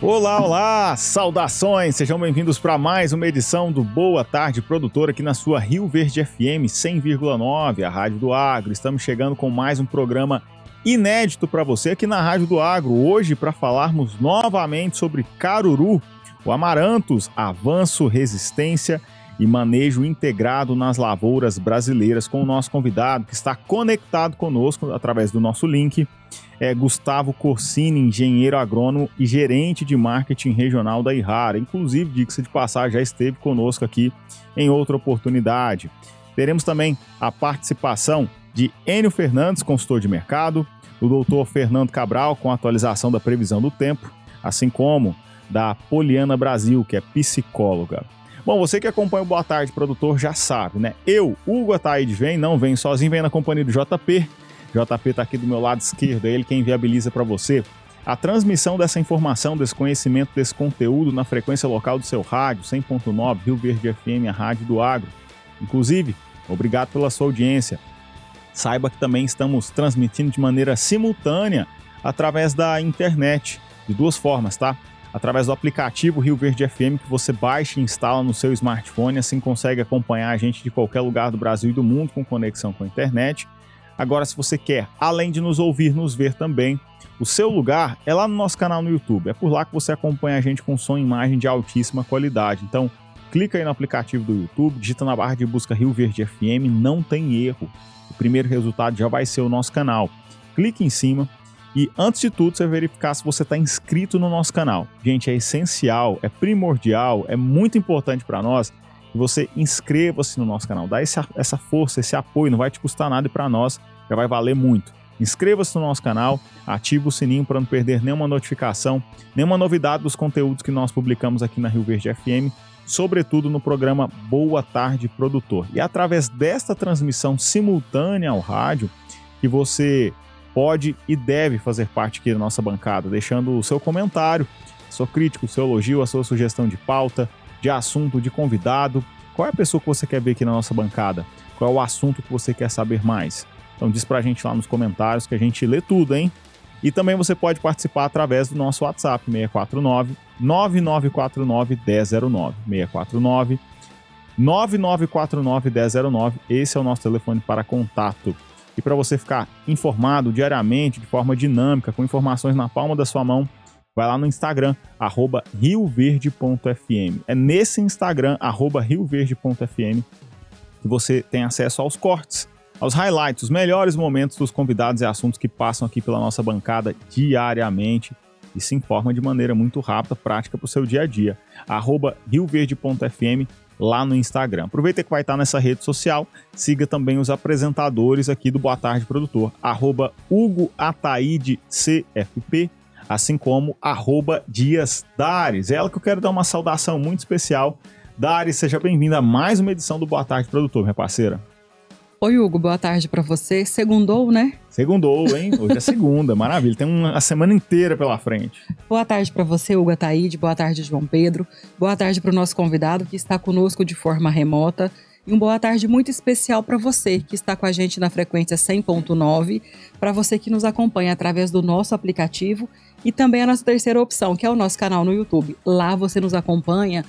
Olá, olá! Saudações! Sejam bem-vindos para mais uma edição do Boa Tarde Produtor aqui na sua Rio Verde FM 100,9, a Rádio do Agro. Estamos chegando com mais um programa inédito para você aqui na Rádio do Agro, hoje para falarmos novamente sobre caruru, o amaranthus, avanço, resistência e manejo integrado nas lavouras brasileiras, com o nosso convidado que está conectado conosco através do nosso link, Gustavo Corsini, engenheiro agrônomo e gerente de marketing regional da Irrara. Inclusive, diga-se de passagem, já esteve conosco aqui em outra oportunidade. Teremos também a participação de Enio Fernandes, consultor de mercado, do doutor Fernando Cabral, com a atualização da previsão do tempo, assim como da Poliana Brasil, que é psicóloga. Bom, você que acompanha o Boa Tarde Produtor já sabe, né? Eu, Hugo Ataíde, não venho sozinho, venho na companhia do JP. JP está aqui do meu lado esquerdo, é ele quem viabiliza para você a transmissão dessa informação, desse conhecimento, desse conteúdo na frequência local do seu rádio, 100.9, Rio Verde FM, a Rádio do Agro. Inclusive, obrigado pela sua audiência. Saiba que também estamos transmitindo de maneira simultânea através da internet, de duas formas, tá? Através do aplicativo Rio Verde FM, que você baixa e instala no seu smartphone, assim consegue acompanhar a gente de qualquer lugar do Brasil e do mundo com conexão com a internet. Agora, se você quer, além de nos ouvir, nos ver também, o seu lugar é lá no nosso canal no YouTube. É por lá que você acompanha a gente com som e imagem de altíssima qualidade. Então, clica aí no aplicativo do YouTube, digita na barra de busca Rio Verde FM, não tem erro. O primeiro resultado já vai ser o nosso canal. Clique em cima e, antes de tudo, você verificar se você está inscrito no nosso canal. Gente, é essencial, é primordial, é muito importante para nós que você inscreva-se no nosso canal. Dá essa força, esse apoio, não vai te custar nada e para nós já vai valer muito. Inscreva-se no nosso canal, ative o sininho para não perder nenhuma notificação, nenhuma novidade dos conteúdos que nós publicamos aqui na Rio Verde FM, sobretudo no programa Boa Tarde Produtor. E é através desta transmissão simultânea ao rádio que você pode e deve fazer parte aqui da nossa bancada, deixando o seu comentário, sua crítica, o seu elogio, a sua sugestão de pauta, de assunto, de convidado. Qual é a pessoa que você quer ver aqui na nossa bancada? Qual é o assunto que você quer saber mais? Então diz pra gente lá nos comentários que a gente lê tudo, hein? E também você pode participar através do nosso WhatsApp, 649-9949-1009. 649-9949-1009. Esse é o nosso telefone para contato. E para você ficar informado diariamente, de forma dinâmica, com informações na palma da sua mão, vai lá no Instagram, @rioverde.fm. É nesse Instagram, @rioverde.fm, que você tem acesso aos cortes, aos highlights, os melhores momentos dos convidados e assuntos que passam aqui pela nossa bancada diariamente e se informa de maneira muito rápida, prática para o seu dia a dia. @rioverde.fm lá no Instagram. Aproveita que vai estar nessa rede social, siga também os apresentadores aqui do Boa Tarde Produtor, @Hugo Ataíde CFP, assim como @Dias Dares. É ela que eu quero dar uma saudação muito especial. Dares, seja bem-vinda a mais uma edição do Boa Tarde Produtor, minha parceira. Oi, Hugo, boa tarde pra você. Segundou, né? Segundou, hein? Hoje é segunda, maravilha. Tem uma semana inteira pela frente. Boa tarde pra você, Hugo Ataíde. Boa tarde, João Pedro. Boa tarde pro nosso convidado que está conosco de forma remota. E uma boa tarde muito especial para você que está com a gente na frequência 100.9, para você que nos acompanha através do nosso aplicativo e também a nossa terceira opção, que é o nosso canal no YouTube. Lá você nos acompanha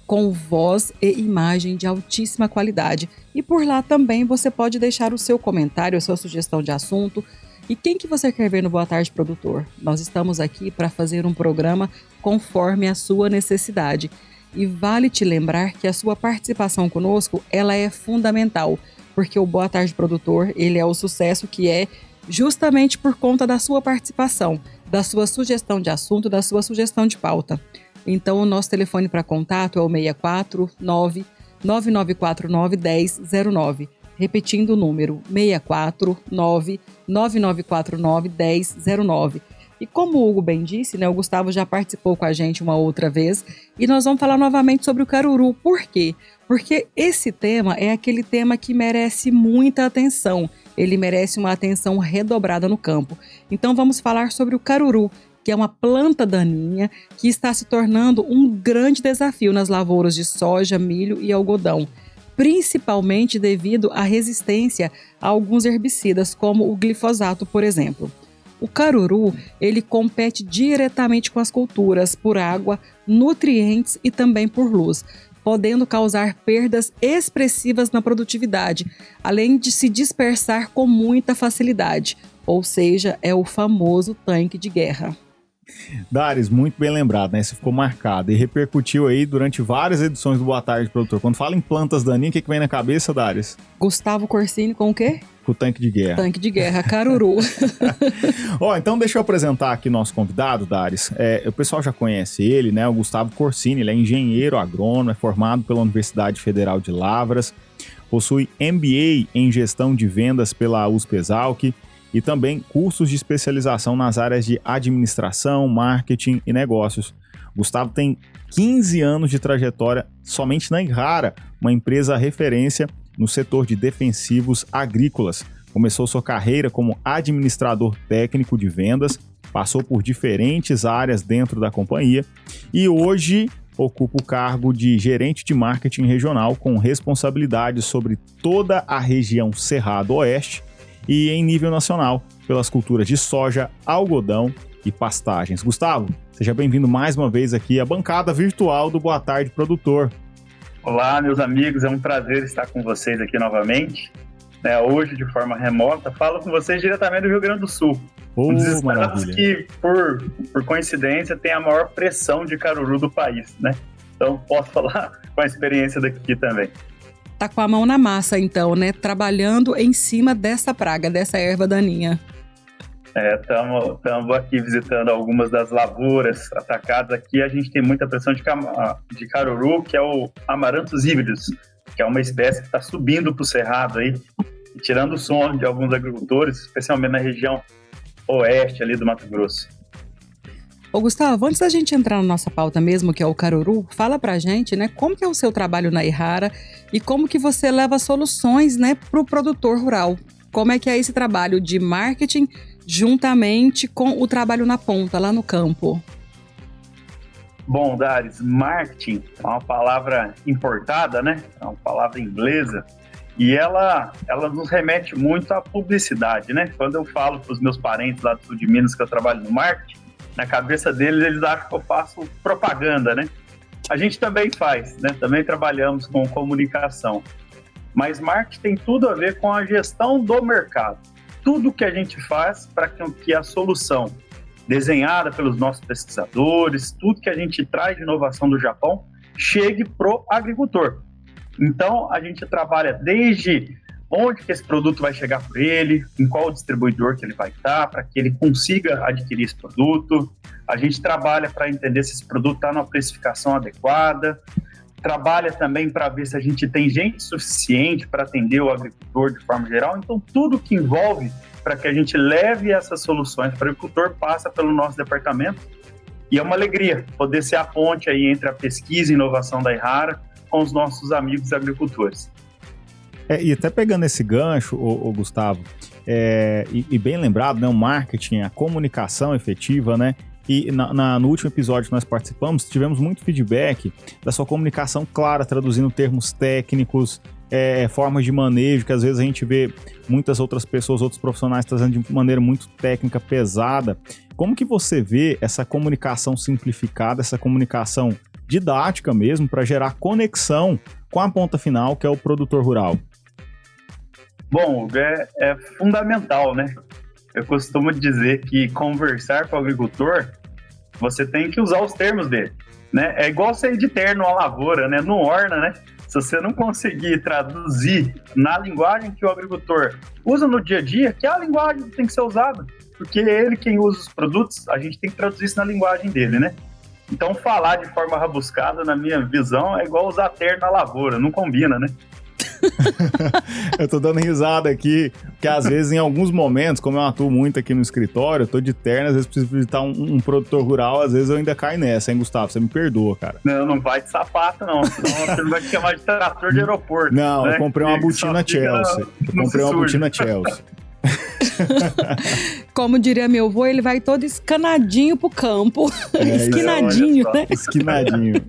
com voz e imagem de altíssima qualidade. E por lá também você pode deixar o seu comentário, a sua sugestão de assunto. E quem que você quer ver no Boa Tarde Produtor? Nós estamos aqui para fazer um programa conforme a sua necessidade. E vale te lembrar que a sua participação conosco, ela é fundamental, porque o Boa Tarde Produtor, ele é o sucesso que é justamente por conta da sua participação, da sua sugestão de assunto, da sua sugestão de pauta. Então, o nosso telefone para contato é o 649-9949-1009. Repetindo o número, 649-9949-1009. E como o Hugo bem disse, né, o Gustavo já participou com a gente uma outra vez e nós vamos falar novamente sobre o caruru. Por quê? Porque esse tema é aquele tema que merece muita atenção. Ele merece uma atenção redobrada no campo. Então, vamos falar sobre o caruru, que é uma planta daninha que está se tornando um grande desafio nas lavouras de soja, milho e algodão, principalmente devido à resistência a alguns herbicidas, como o glifosato, por exemplo. O caruru, ele compete diretamente com as culturas por água, nutrientes e também por luz, podendo causar perdas expressivas na produtividade, além de se dispersar com muita facilidade, ou seja, é o famoso tanque de guerra. Dares, muito bem lembrado, né? Isso ficou marcado e repercutiu aí durante várias edições do Boa Tarde, Produtor. Quando fala em plantas daninhas, o que vem na cabeça, Dares? Gustavo Corsini com o quê? Com o tanque de guerra. Tanque de guerra, caruru. Então deixa eu apresentar aqui nosso convidado, Dares. O pessoal já conhece ele, né? O Gustavo Corsini, ele é engenheiro agrônomo, é formado pela Universidade Federal de Lavras, possui MBA em Gestão de Vendas pela USP-Exalc, e também cursos de especialização nas áreas de administração, marketing e negócios. Gustavo tem 15 anos de trajetória somente na Yara, uma empresa referência no setor de defensivos agrícolas. Começou sua carreira como administrador técnico de vendas, passou por diferentes áreas dentro da companhia e hoje ocupa o cargo de gerente de marketing regional com responsabilidade sobre toda a região Cerrado Oeste e em nível nacional, pelas culturas de soja, algodão e pastagens. Gustavo, seja bem-vindo mais uma vez aqui à bancada virtual do Boa Tarde Produtor. Olá, meus amigos, é um prazer estar com vocês aqui novamente. Hoje, de forma remota, falo com vocês diretamente do Rio Grande do Sul. Um dos estados que, por coincidência, tem a maior pressão de caruru do país, né? Então, posso falar com a experiência daqui também. Tá com a mão na massa, então, né? Trabalhando em cima dessa praga, dessa erva daninha. Estamos aqui visitando algumas das lavouras atacadas aqui. A gente tem muita pressão de caruru, que é o Amaranthus híbridos, que é uma espécie que está subindo para o cerrado aí, e tirando o sono de alguns agricultores, especialmente na região oeste ali do Mato Grosso. Ô Gustavo, antes da gente entrar na nossa pauta mesmo, que é o caruru, fala pra gente, né, como que é o seu trabalho na Yara e como que você leva soluções, né, pro produtor rural. Como é que é esse trabalho de marketing juntamente com o trabalho na ponta, lá no campo? Bom, Dares, marketing é uma palavra importada, né? É uma palavra inglesa e ela nos remete muito à publicidade, né? Quando eu falo para os meus parentes lá do sul de Minas que eu trabalho no marketing, na cabeça deles, eles acham que eu faço propaganda, né? A gente também faz, né? Também trabalhamos com comunicação. Mas marketing tem tudo a ver com a gestão do mercado. Tudo que a gente faz para que a solução desenhada pelos nossos pesquisadores, tudo que a gente traz de inovação do Japão, chegue pro agricultor. Então, a gente trabalha desde onde que esse produto vai chegar para ele, em qual distribuidor que ele vai estar, para que ele consiga adquirir esse produto. A gente trabalha para entender se esse produto está numa precificação adequada, trabalha também para ver se a gente tem gente suficiente para atender o agricultor de forma geral. Então, tudo que envolve para que a gente leve essas soluções para o agricultor passa pelo nosso departamento. E é uma alegria poder ser a ponte aí entre a pesquisa e inovação da Yara com os nossos amigos agricultores. E até pegando esse gancho, Gustavo, e bem lembrado, né, o marketing, a comunicação efetiva, né? E no último episódio que nós participamos, tivemos muito feedback da sua comunicação clara, traduzindo termos técnicos, formas de manejo, que às vezes a gente vê muitas outras pessoas, outros profissionais trazendo de maneira muito técnica, pesada. Como que você vê essa comunicação simplificada, essa comunicação didática mesmo, para gerar conexão com a ponta final, que é o produtor rural? Bom, é fundamental, né? Eu costumo dizer que conversar com o agricultor, você tem que usar os termos dele, né? É igual você ir de terno à lavoura, né? Não orna, né? Se você não conseguir traduzir na linguagem que o agricultor usa no dia a dia, que é a linguagem que tem que ser usada, porque é ele quem usa os produtos, a gente tem que traduzir isso na linguagem dele, né? Então, falar de forma rabuscada, na minha visão, é igual usar terno na lavoura, não combina, né? Eu tô dando risada aqui, porque às vezes, em alguns momentos, como eu atuo muito aqui no escritório, eu tô de terno, às vezes preciso visitar um produtor rural, às vezes eu ainda caio nessa, hein, Gustavo? Você me perdoa, cara. Não vai de sapato, não, senão você não vai te chamar de trator de aeroporto. Não, né? Eu comprei uma botina Chelsea. Como diria meu avô, ele vai todo escanadinho pro campo. Esquinadinho, né? Esquinadinho.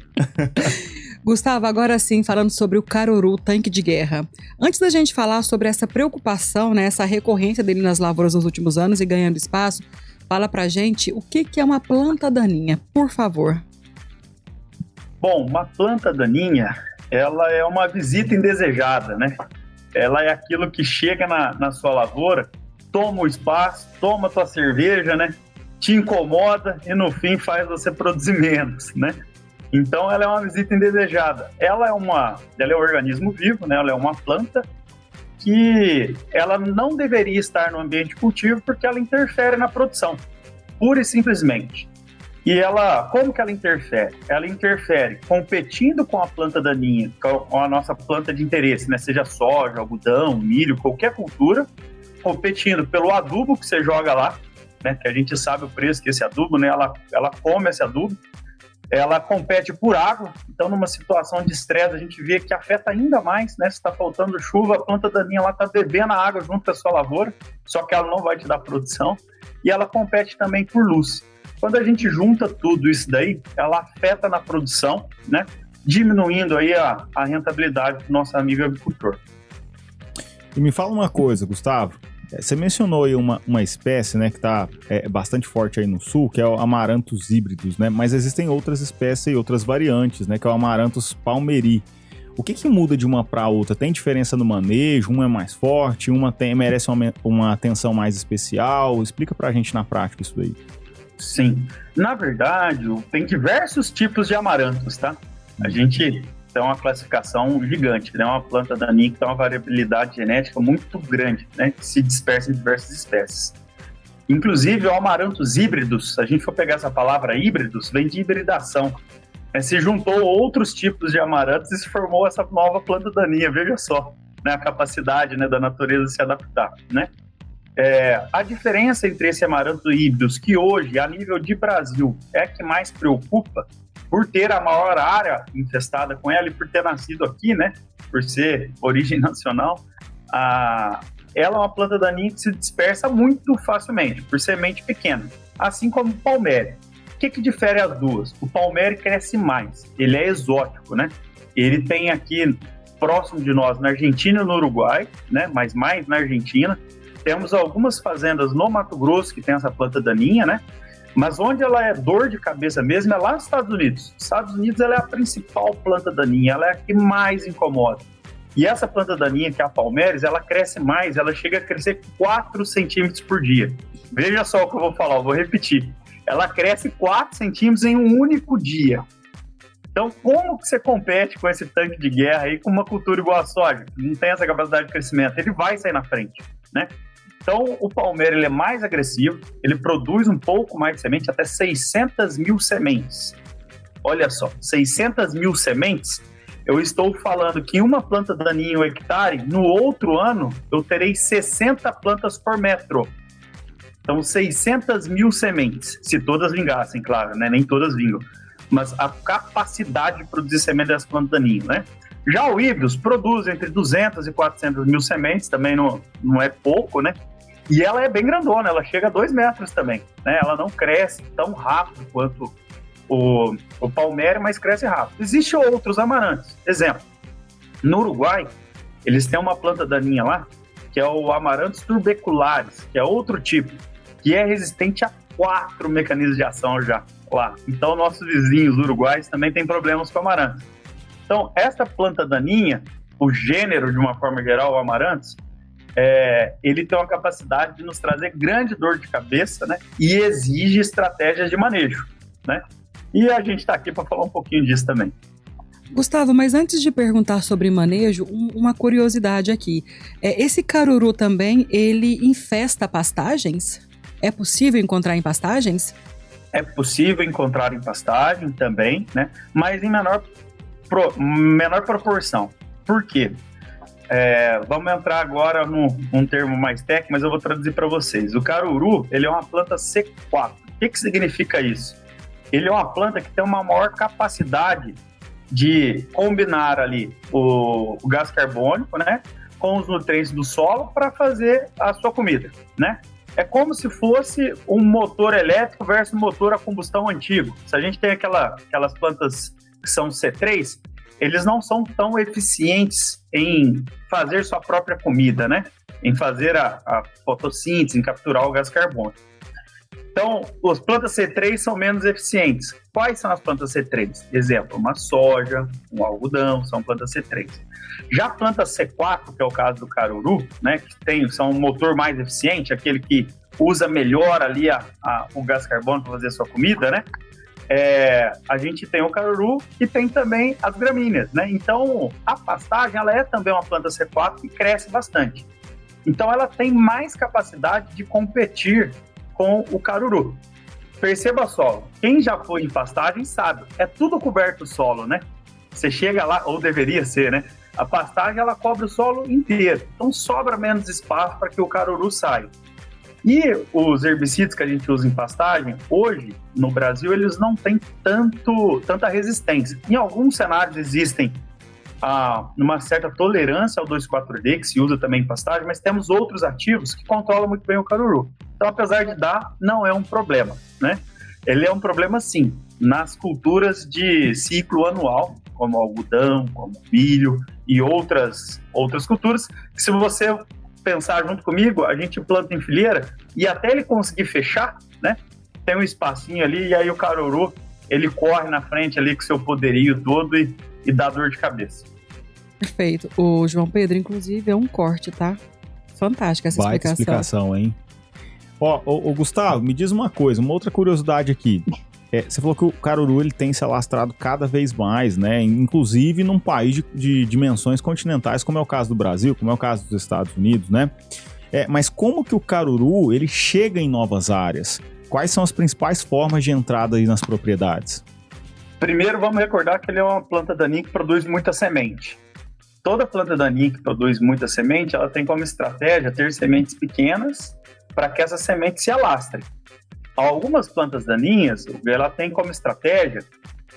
Gustavo, agora sim, falando sobre o caruru, tanque de guerra. Antes da gente falar sobre essa preocupação, né, essa recorrência dele nas lavouras nos últimos anos e ganhando espaço, fala pra gente o que é uma planta daninha, por favor. Bom, uma planta daninha, ela é uma visita indesejada, né? Ela é aquilo que chega na sua lavoura, toma o espaço, toma a tua cerveja, né? Te incomoda e no fim faz você produzir menos, né? Então ela é uma visita indesejada. Ela é um organismo vivo, né? Ela é uma planta que ela não deveria estar no ambiente de cultivo porque ela interfere na produção, pura e simplesmente. E como que ela interfere? Ela interfere competindo com a planta daninha, com a nossa planta de interesse, né? Seja soja, algodão, milho, qualquer cultura, competindo pelo adubo que você joga lá, né? Que a gente sabe o preço que esse adubo, né? Ela come esse adubo. Ela compete por água, então numa situação de estresse a gente vê que afeta ainda mais, né? Se está faltando chuva, a planta daninha lá está bebendo a água junto com a sua lavoura, só que ela não vai te dar produção. E ela compete também por luz. Quando a gente junta tudo isso daí, ela afeta na produção, né? Diminuindo aí a rentabilidade do nosso amigo agricultor. E me fala uma coisa, Gustavo. Você mencionou aí uma espécie, né, que está bastante forte aí no sul, que é o Amaranthus híbridos, né? Mas existem outras espécies e outras variantes, né? Que é o Amaranthus palmeri. O que muda de uma para outra? Tem diferença no manejo? Uma é mais forte? Merece uma atenção mais especial? Explica pra gente na prática isso daí. Sim. Na verdade, tem diversos tipos de amaranthus, tá? A gente tem uma classificação gigante, né? Uma planta daninha que tem uma variabilidade genética muito grande, né? Que se dispersa em diversas espécies. Inclusive, o Amaranthus híbridos, se a gente for pegar essa palavra híbridos, vem de hibridação. Se juntou outros tipos de amaranthus e se formou essa nova planta daninha, veja só, né? A capacidade, né, da natureza de se adaptar, né? A diferença entre esse Amaranthus híbridos, que hoje, a nível de Brasil, é a que mais preocupa, por ter a maior área infestada com ela e por ter nascido aqui, né, por ser origem nacional, ela é uma planta daninha que se dispersa muito facilmente, por semente pequena, assim como o palmério. O que difere as duas? O palmério cresce mais, ele é exótico, né? Ele tem aqui, próximo de nós, na Argentina e no Uruguai, né, mas mais na Argentina. Temos algumas fazendas no Mato Grosso que tem essa planta daninha, né? Mas onde ela é dor de cabeça mesmo é lá nos Estados Unidos. Nos Estados Unidos ela é a principal planta daninha, ela é a que mais incomoda. E essa planta daninha, que é a palméris, ela cresce mais, ela chega a crescer 4 centímetros por dia. Veja só o que eu vou falar, eu vou repetir. Ela cresce 4 centímetros em um único dia. Então, como que você compete com esse tanque de guerra aí com uma cultura igual a soja? Não tem essa capacidade de crescimento, ele vai sair na frente, né? Então, o palmério ele é mais agressivo, ele produz um pouco mais de semente, até 600 mil sementes. Olha só, 600 mil sementes, eu estou falando que uma planta daninha em um hectare, no outro ano, eu terei 60 plantas por metro. Então, 600 mil sementes, se todas vingassem, claro, né? Nem todas vingam. Mas a capacidade de produzir semente das plantas daninhas, né? Já o híbridos produz entre 200 e 400 mil sementes, também não é pouco, né? E ela é bem grandona, ela chega a 2 metros também, né? Ela não cresce tão rápido quanto o palmério, mas cresce rápido. Existem outros amaranthos. Exemplo, no Uruguai, eles têm uma planta daninha lá, que é o Amaranthus tubercularis, que é outro tipo, que é resistente a 4 mecanismos de ação já lá. Então, nossos vizinhos uruguaios também têm problemas com amaranthus. Então, essa planta daninha, o gênero, de uma forma geral, o Amaranthus, ele tem uma capacidade de nos trazer grande dor de cabeça, né? E exige estratégias de manejo, né? E a gente está aqui para falar um pouquinho disso também. Gustavo, mas antes de perguntar sobre manejo, uma curiosidade aqui. Esse caruru também, ele infesta pastagens? É possível encontrar em pastagens? É possível encontrar em pastagem também, né? Mas em menor proporção. Por quê? Vamos entrar agora num termo mais técnico, mas eu vou traduzir para vocês. O caruru, ele é uma planta C4. O que significa isso? Ele é uma planta que tem uma maior capacidade de combinar ali o gás carbônico, né, com os nutrientes do solo para fazer a sua comida, né? É como se fosse um motor elétrico versus um motor a combustão antigo. Se a gente tem aquelas plantas que são C3, eles não são tão eficientes em fazer sua própria comida, né? Em fazer a fotossíntese, em capturar o gás carbônico. Então, as plantas C3 são menos eficientes. Quais são as plantas C3? Exemplo, uma soja, um algodão, são plantas C3. Já a planta C4, que é o caso do caruru, né, que são um motor mais eficiente, aquele que usa melhor ali o gás carbônico para fazer a sua comida, né? A gente tem o caruru e tem também as gramíneas, né? Então, a pastagem, ela é também uma planta C4 que cresce bastante. Então, ela tem mais capacidade de competir com o caruru. Perceba só, quem já foi em pastagem sabe, é tudo coberto o solo, né? Você chega lá, ou deveria ser, né? A pastagem, ela cobre o solo inteiro, então sobra menos espaço para que o caruru saia. E os herbicidas que a gente usa em pastagem, hoje, no Brasil, eles não têm tanta resistência. Em alguns cenários existem uma certa tolerância ao 2,4-D, que se usa também em pastagem, mas temos outros ativos que controlam muito bem o caruru. Então, apesar de dar, não é um problema, né? Ele é um problema, sim, nas culturas de ciclo anual, como algodão, como milho e outras culturas, que se você pensar junto comigo, a gente planta em fileira e até ele conseguir fechar, né? Tem um espacinho ali e aí o caruru, ele corre na frente ali com seu poderio todo e dá dor de cabeça. Perfeito. O João Pedro, inclusive, é um corte, tá? Fantástica essa Baita explicação, hein? Ó, Gustavo, me diz uma coisa, uma outra curiosidade aqui. Você falou que o caruru ele tem se alastrado cada vez mais, né? Inclusive num país de dimensões continentais, como é o caso do Brasil, como é o caso dos Estados Unidos, né? Mas como que o caruru ele chega em novas áreas? Quais são as principais formas de entrada aí nas propriedades? Primeiro, vamos recordar que ele é uma planta daninha que produz muita semente. Toda planta daninha que produz muita semente, ela tem como estratégia ter sementes pequenas para que essa semente se alastre. Algumas plantas daninhas, ela tem como estratégia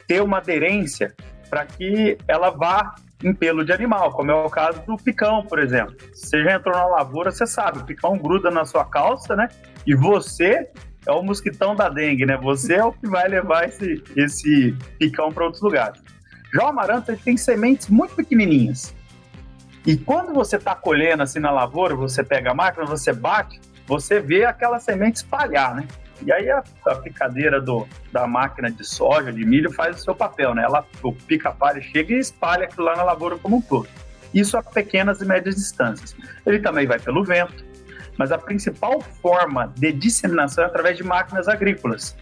ter uma aderência para que ela vá em pelo de animal, como é o caso do picão, por exemplo. Você já entrou na lavoura, você sabe, o picão gruda na sua calça, né? E você é o mosquitão da dengue, né? Você é o que vai levar esse picão para outros lugares. Já o amaranto, ele tem sementes muito pequenininhas. E quando você está colhendo assim na lavoura, você pega a máquina, você bate, você vê aquela semente espalhar, né? E aí a picadeira da máquina de soja, de milho, faz o seu papel, né? O pica-palha chega e espalha aquilo lá na lavoura como um todo. Isso a pequenas e médias distâncias. Ele também vai pelo vento, mas a principal forma de disseminação é através de máquinas agrícolas.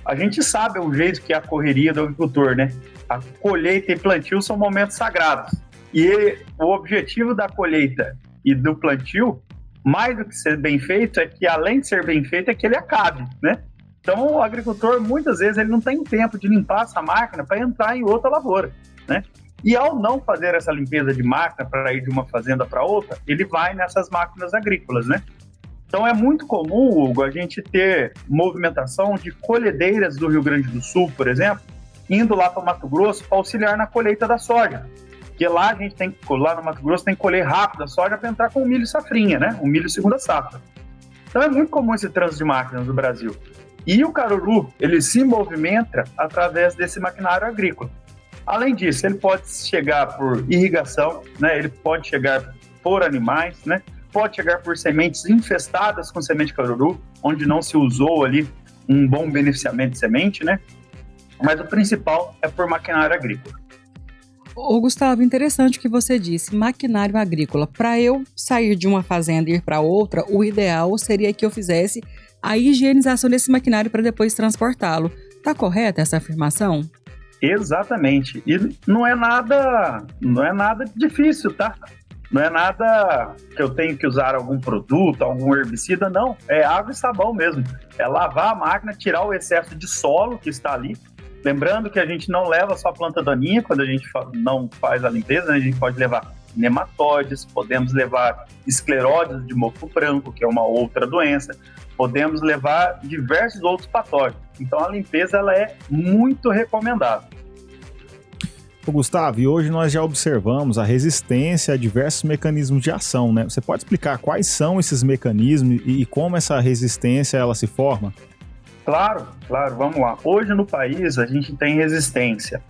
A gente sabe o jeito que é a correria do agricultor, né? A colheita e plantio são momentos sagrados. E o objetivo da colheita e do plantio, mais do que ser bem feito, é que além de ser bem feito, é que ele acabe, né? Então o agricultor, muitas vezes, ele não tem tempo de limpar essa máquina para entrar em outra lavoura, né? E ao não fazer essa limpeza de máquina para ir de uma fazenda para outra, ele vai nessas máquinas agrícolas, né? Então é muito comum, Hugo, a gente ter movimentação de colhedeiras do Rio Grande do Sul, por exemplo, indo lá para o Mato Grosso para auxiliar na colheita da soja. Porque lá a gente lá no Mato Grosso tem que colher rápido a soja para entrar com o milho safrinha, né? O milho segunda safra. Então é muito comum esse trânsito de máquinas no Brasil. E o caruru, ele se movimenta através desse maquinário agrícola. Além disso, ele pode chegar por irrigação, né? Ele pode chegar por animais, né? Pode chegar por sementes infestadas com semente de caruru, onde não se usou ali um bom beneficiamento de semente, né? Mas o principal é por maquinário agrícola. Ô Gustavo, interessante o que você disse, maquinário agrícola. Para eu sair de uma fazenda e ir para outra, o ideal seria que eu fizesse a higienização desse maquinário para depois transportá-lo. Tá correta essa afirmação? Exatamente. E não é nada difícil, tá? Não é nada que eu tenho que usar algum produto, algum herbicida, não. É água e sabão mesmo. É lavar a máquina, tirar o excesso de solo que está ali. Lembrando que a gente não leva só planta daninha quando a gente não faz a limpeza, né? A gente pode levar nematóides, podemos levar escleróides de mofo branco, que é uma outra doença, podemos levar diversos outros patógenos. Então a limpeza ela é muito recomendada. Gustavo, e hoje nós já observamos a resistência a diversos mecanismos de ação, né? Você pode explicar quais são esses mecanismos e como essa resistência ela se forma? Claro, vamos lá. Hoje no país a gente tem resistência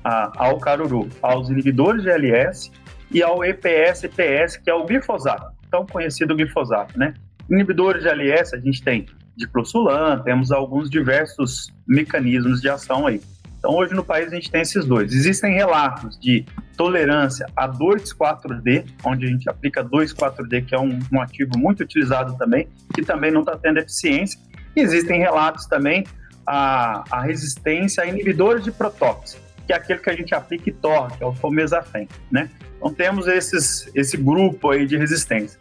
ao caruru, aos inibidores de LS e ao EPS-PS, que é o glifosato, tão conhecido glifosato, né? Inibidores de LS a gente tem diclosulam, temos alguns diversos mecanismos de ação aí. Então hoje no país a gente tem esses dois. Existem relatos de tolerância a 2,4-D, onde a gente aplica 2,4-D, que é um ativo muito utilizado também, que também não está tendo eficiência. Existem relatos também a resistência a inibidores de protóxido, que é aquele que a gente aplica e torra, que é o fomezafem, né? Então temos esse grupo aí de resistência.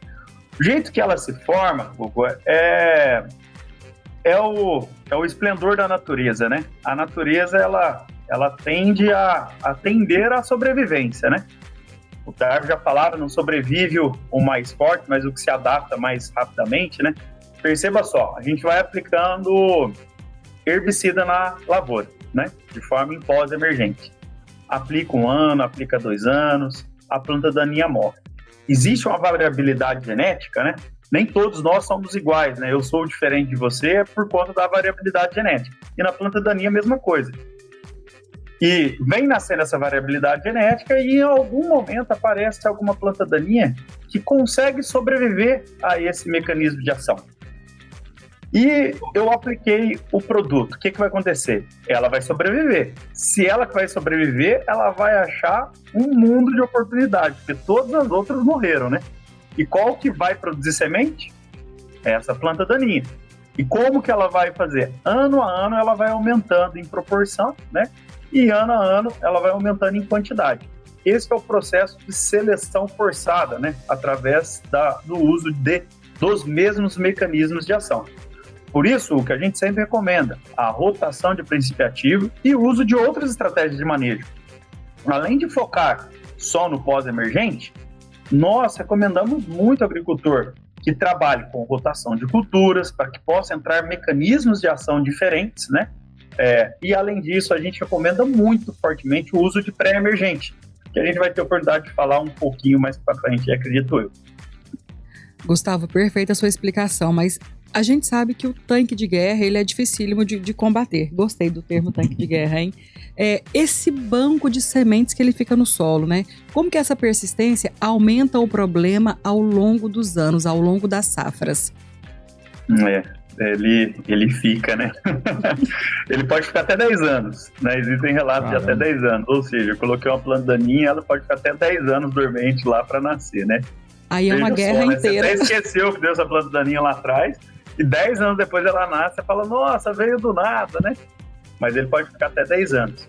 O jeito que ela se forma, Gugu, é o esplendor da natureza, né? A natureza, ela tende a tender à sobrevivência, né? O Darwin já falava, não sobrevive o mais forte, mas o que se adapta mais rapidamente, né? Perceba só, a gente vai aplicando herbicida na lavoura, né? De forma em pós-emergente. Aplica 1 ano, aplica 2 anos, a planta daninha morre. Existe uma variabilidade genética, né? Nem todos nós somos iguais, né? Eu sou diferente de você por conta da variabilidade genética. E na planta daninha a mesma coisa. E vem nascendo essa variabilidade genética e em algum momento aparece alguma planta daninha que consegue sobreviver a esse mecanismo de ação. E eu apliquei o produto. O que vai acontecer? Ela vai sobreviver. Se ela vai sobreviver, ela vai achar um mundo de oportunidade, porque todas as outras morreram, né? E qual que vai produzir semente? Essa planta daninha. E como que ela vai fazer? Ano a ano ela vai aumentando em proporção, né? E ano a ano ela vai aumentando em quantidade. Esse é o processo de seleção forçada, né? Através do uso dos mesmos mecanismos de ação. Por isso, o que a gente sempre recomenda, a rotação de princípio ativo e o uso de outras estratégias de manejo. Além de focar só no pós-emergente, nós recomendamos muito ao agricultor que trabalhe com rotação de culturas para que possa entrar mecanismos de ação diferentes, né? E além disso, a gente recomenda muito fortemente o uso de pré-emergente, que a gente vai ter a oportunidade de falar um pouquinho mais para frente, acredito eu. Gustavo, perfeita a sua explicação, mas a gente sabe que o tanque de guerra ele é dificílimo de combater. Gostei do termo tanque de guerra, hein? Esse banco de sementes que ele fica no solo, né? Como que essa persistência aumenta o problema ao longo dos anos, ao longo das safras? Ele fica, né? Ele pode ficar até 10 anos, né? Existem relatos de até 10 anos. Ou seja, eu coloquei uma planta daninha, ela pode ficar até 10 anos dormente lá para nascer, né? Aí é uma guerra inteira. Você até esqueceu que deu essa planta daninha lá atrás, e 10 anos depois ela nasce, você fala, nossa, veio do nada, né? Mas ele pode ficar até 10 anos.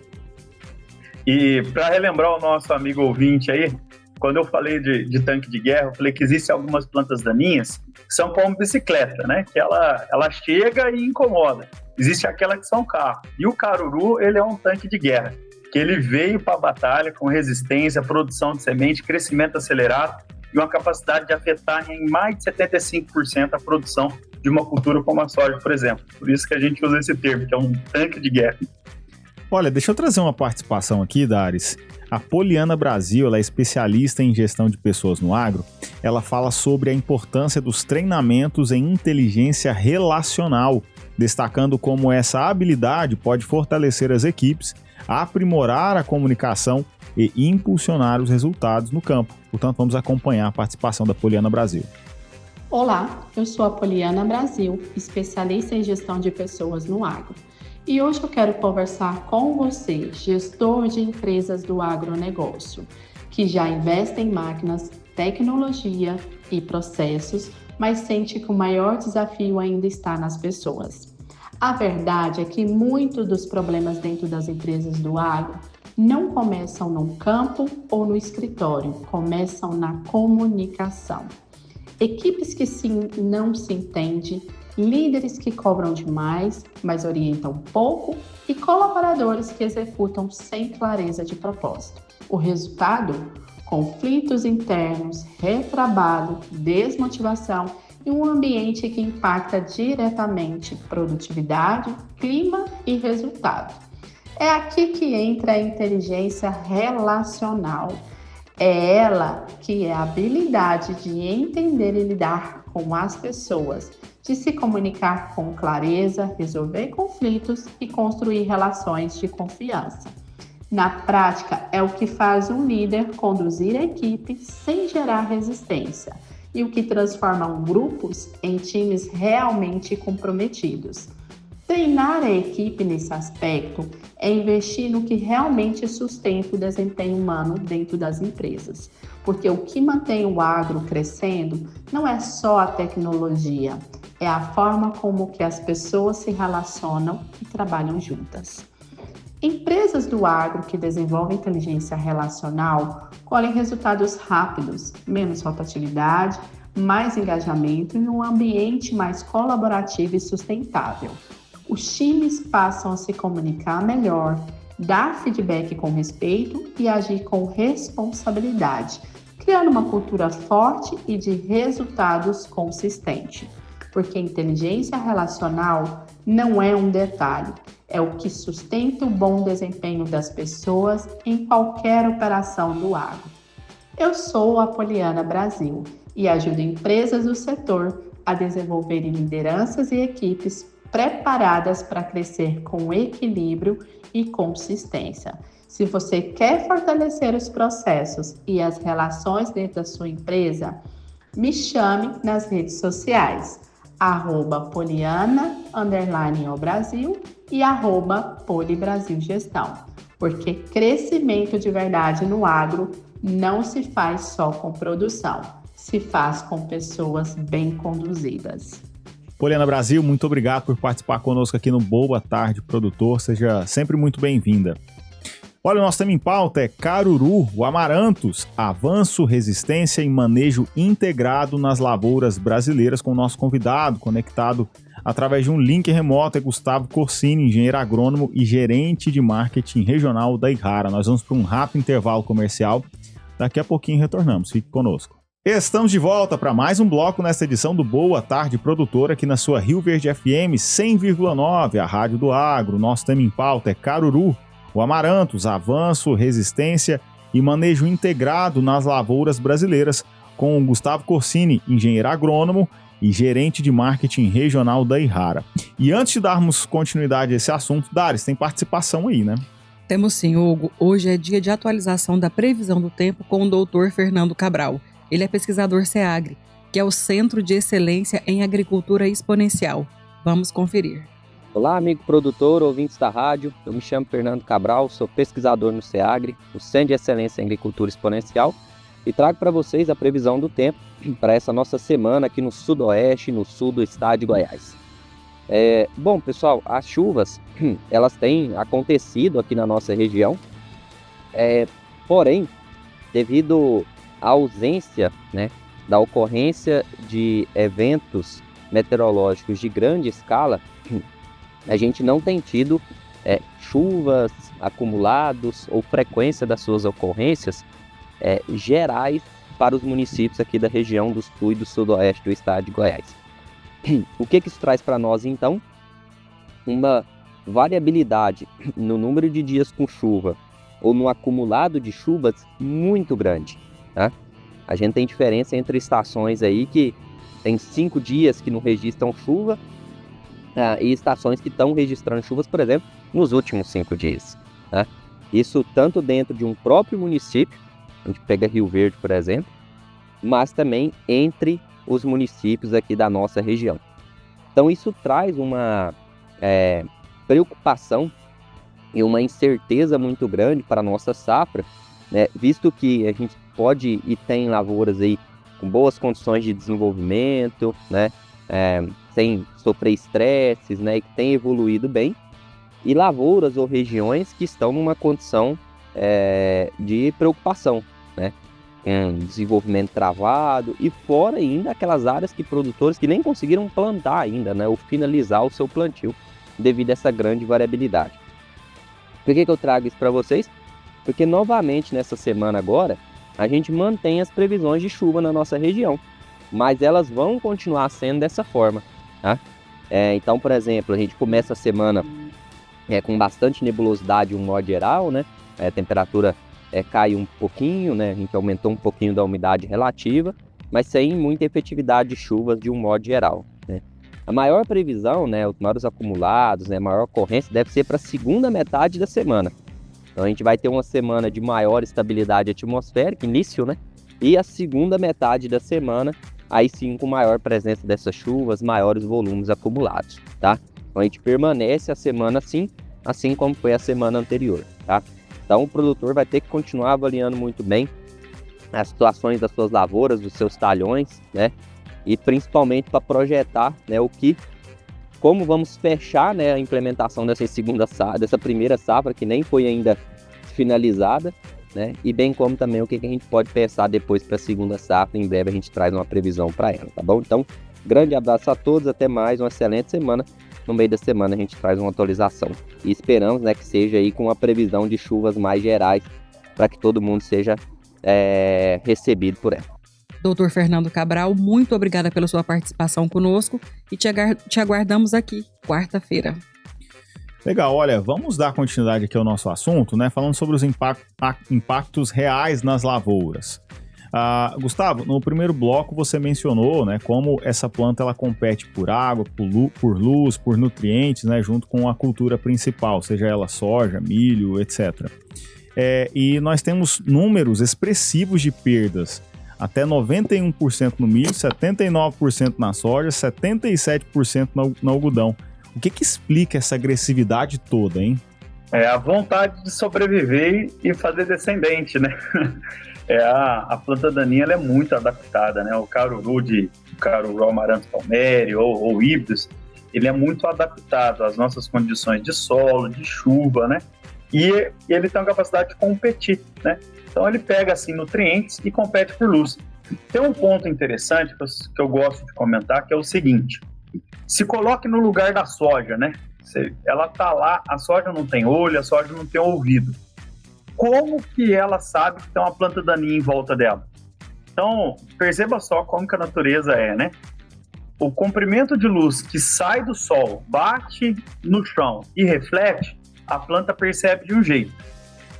E para relembrar o nosso amigo ouvinte aí, quando eu falei de tanque de guerra, eu falei que existem algumas plantas daninhas que são como bicicleta, né? Que ela chega e incomoda. Existe aquela que são carro. E o caruru, ele é um tanque de guerra, que ele veio para a batalha com resistência, produção de semente, crescimento acelerado e uma capacidade de afetar em mais de 75% a produção de uma cultura como a soja, por exemplo. Por isso que a gente usa esse termo, que é um tanque de guerra. Olha, deixa eu trazer uma participação aqui, Dares. A Poliana Brasil, ela é especialista em gestão de pessoas no agro. Ela fala sobre a importância dos treinamentos em inteligência relacional, destacando como essa habilidade pode fortalecer as equipes, aprimorar a comunicação e impulsionar os resultados no campo. Portanto, vamos acompanhar a participação da Poliana Brasil. Olá, eu sou a Poliana Brasil, especialista em gestão de pessoas no agro. E hoje eu quero conversar com você, gestor de empresas do agronegócio, que já investe em máquinas, tecnologia e processos, mas sente que o maior desafio ainda está nas pessoas. A verdade é que muitos dos problemas dentro das empresas do agro não começam no campo ou no escritório, começam na comunicação. Equipes que não se entendem, líderes que cobram demais, mas orientam pouco e colaboradores que executam sem clareza de propósito. O resultado? Conflitos internos, retrabalho, desmotivação e um ambiente que impacta diretamente produtividade, clima e resultado. É aqui que entra a inteligência relacional. É ela que é a habilidade de entender e lidar com as pessoas, de se comunicar com clareza, resolver conflitos e construir relações de confiança. Na prática, é o que faz um líder conduzir a equipe sem gerar resistência e o que transforma grupos em times realmente comprometidos. Treinar a equipe nesse aspecto é investir no que realmente sustenta o desempenho humano dentro das empresas, porque o que mantém o agro crescendo não é só a tecnologia, é a forma como que as pessoas se relacionam e trabalham juntas. Empresas do agro que desenvolvem inteligência relacional colhem resultados rápidos, menos rotatividade, mais engajamento e um ambiente mais colaborativo e sustentável. Os times passam a se comunicar melhor, dar feedback com respeito e agir com responsabilidade, criando uma cultura forte e de resultados consistente. Porque inteligência relacional não é um detalhe, é o que sustenta o bom desempenho das pessoas em qualquer operação do agro. Eu sou a Poliana Brasil e ajudo empresas do setor a desenvolverem lideranças e equipes preparadas para crescer com equilíbrio e consistência. Se você quer fortalecer os processos e as relações dentro da sua empresa, me chame nas redes sociais, @Poliana_Brasil e @PoliBrasilGestão, porque crescimento de verdade no agro não se faz só com produção, se faz com pessoas bem conduzidas. Poliana Brasil, muito obrigado por participar conosco aqui no Boa Tarde Produtor, seja sempre muito bem-vinda. Olha, o nosso tema em pauta é Caruru, o Amaranthus, avanço, resistência e manejo integrado nas lavouras brasileiras, com o nosso convidado conectado através de um link remoto, é Gustavo Corsini, engenheiro agrônomo e gerente de marketing regional da Yara. Nós vamos para um rápido intervalo comercial, daqui a pouquinho retornamos, fique conosco. Estamos de volta para mais um bloco nesta edição do Boa Tarde Produtor, aqui na sua Rio Verde FM 100,9, a rádio do agro. Nosso tema em pauta é Caruru, o Amaranthus, avanço, resistência e manejo integrado nas lavouras brasileiras, com o Gustavo Corsini, engenheiro agrônomo e gerente de marketing regional da Yara. E antes de darmos continuidade a esse assunto, Dares, tem participação aí, né? Temos sim, Hugo. Hoje é dia de atualização da previsão do tempo com o doutor Fernando Cabral. Ele é pesquisador SEAGRE, que é o Centro de Excelência em Agricultura Exponencial. Vamos conferir. Olá, amigo produtor, ouvintes da rádio. Eu me chamo Fernando Cabral, sou pesquisador no SEAGRE, o Centro de Excelência em Agricultura Exponencial, e trago para vocês a previsão do tempo para essa nossa semana aqui no sudoeste e no sul do estado de Goiás. Bom, pessoal, as chuvas, elas têm acontecido aqui na nossa região, porém, devido à ausência, né, da ocorrência de eventos meteorológicos de grande escala, a gente não tem tido chuvas, acumulados ou frequência das suas ocorrências gerais para os municípios aqui da região do sul e do sudoeste do estado de Goiás. O que isso traz para nós, então? Uma variabilidade no número de dias com chuva ou no acumulado de chuvas muito grande, tá? A gente tem diferença entre estações aí que tem 5 dias que não registram chuva e estações que estão registrando chuvas, por exemplo, nos últimos 5 dias, tá? Isso tanto dentro de um próprio município, a gente pega Rio Verde, por exemplo, mas também entre os municípios aqui da nossa região. Então isso traz uma preocupação e uma incerteza muito grande para a nossa safra, né? Visto que a gente pode e tem lavouras aí com boas condições de desenvolvimento, né? Sem sofrer estresses, né? E que tem evoluído bem, e lavouras ou regiões que estão numa condição de preocupação, né? Desenvolvimento travado, e fora ainda aquelas áreas que produtores que nem conseguiram plantar ainda, né, ou finalizar o seu plantio devido a essa grande variabilidade. Por que eu trago isso para vocês? Porque novamente nessa semana agora a gente mantém as previsões de chuva na nossa região, mas elas vão continuar sendo dessa forma, tá? Então, por exemplo, a gente começa a semana com bastante nebulosidade, um modo geral, né? A temperatura cai um pouquinho, né? A gente aumentou um pouquinho da umidade relativa, mas sem muita efetividade de chuvas de um modo geral, né? A maior previsão, né, os maiores acumulados, né, a maior ocorrência deve ser para a segunda metade da semana. Então a gente vai ter uma semana de maior estabilidade atmosférica, início, né? E a segunda metade da semana, aí sim com maior presença dessas chuvas, maiores volumes acumulados, tá? Então a gente permanece a semana assim como foi a semana anterior, tá? Então o produtor vai ter que continuar avaliando muito bem as situações das suas lavouras, dos seus talhões, né? E principalmente para projetar, né, como vamos fechar, né, a implementação dessa primeira safra, que nem foi ainda finalizada, né? E bem como também o que a gente pode pensar depois para a segunda safra. Em breve a gente traz uma previsão para ela, tá bom? Então, grande abraço a todos, até mais, uma excelente semana. No meio da semana a gente traz uma atualização e esperamos, né, que seja aí com uma previsão de chuvas mais gerais para que todo mundo seja recebido por ela. Doutor Fernando Cabral, muito obrigada pela sua participação conosco e te aguardamos aqui, quarta-feira. Legal, olha, vamos dar continuidade aqui ao nosso assunto, né? Falando sobre os impactos reais nas lavouras. Gustavo, no primeiro bloco você mencionou, né, como essa planta ela compete por água, por luz, por nutrientes, né, junto com a cultura principal, seja ela soja, milho, etc. E nós temos números expressivos de perdas. Até 91% no milho, 79% na soja, 77% no algodão. O que explica essa agressividade toda, hein? É a vontade de sobreviver e fazer descendente, né? A planta daninha ela é muito adaptada, né? O caruru amaranto palmere ou híbridos, ele é muito adaptado às nossas condições de solo, de chuva, né? E ele tem uma capacidade de competir, né? Então ele pega assim nutrientes e compete por luz. Tem um ponto interessante que eu gosto de comentar, que é o seguinte: se coloque no lugar da soja, né? Ela tá lá, a soja não tem olho, a soja não tem ouvido. Como que ela sabe que tem uma planta daninha em volta dela? Então, perceba só como que a natureza é, né? O comprimento de luz que sai do sol, bate no chão e reflete, a planta percebe de um jeito.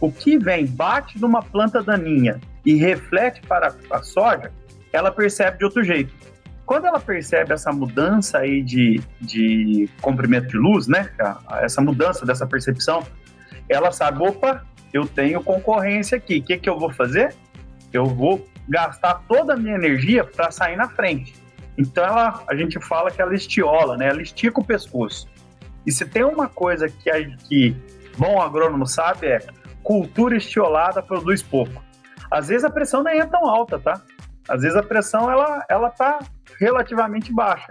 O que vem, bate numa planta daninha e reflete para a soja, ela percebe de outro jeito. Quando ela percebe essa mudança aí de comprimento de luz, né, essa mudança dessa percepção, ela sabe, opa, eu tenho concorrência aqui. O que eu vou fazer? Eu vou gastar toda a minha energia para sair na frente. Então a gente fala que ela estiola, né? Ela estica o pescoço. E se tem uma coisa que bom agrônomo sabe é cultura estiolada produz pouco. Às vezes a pressão nem é tão alta, tá? Às vezes a pressão ela tá relativamente baixa,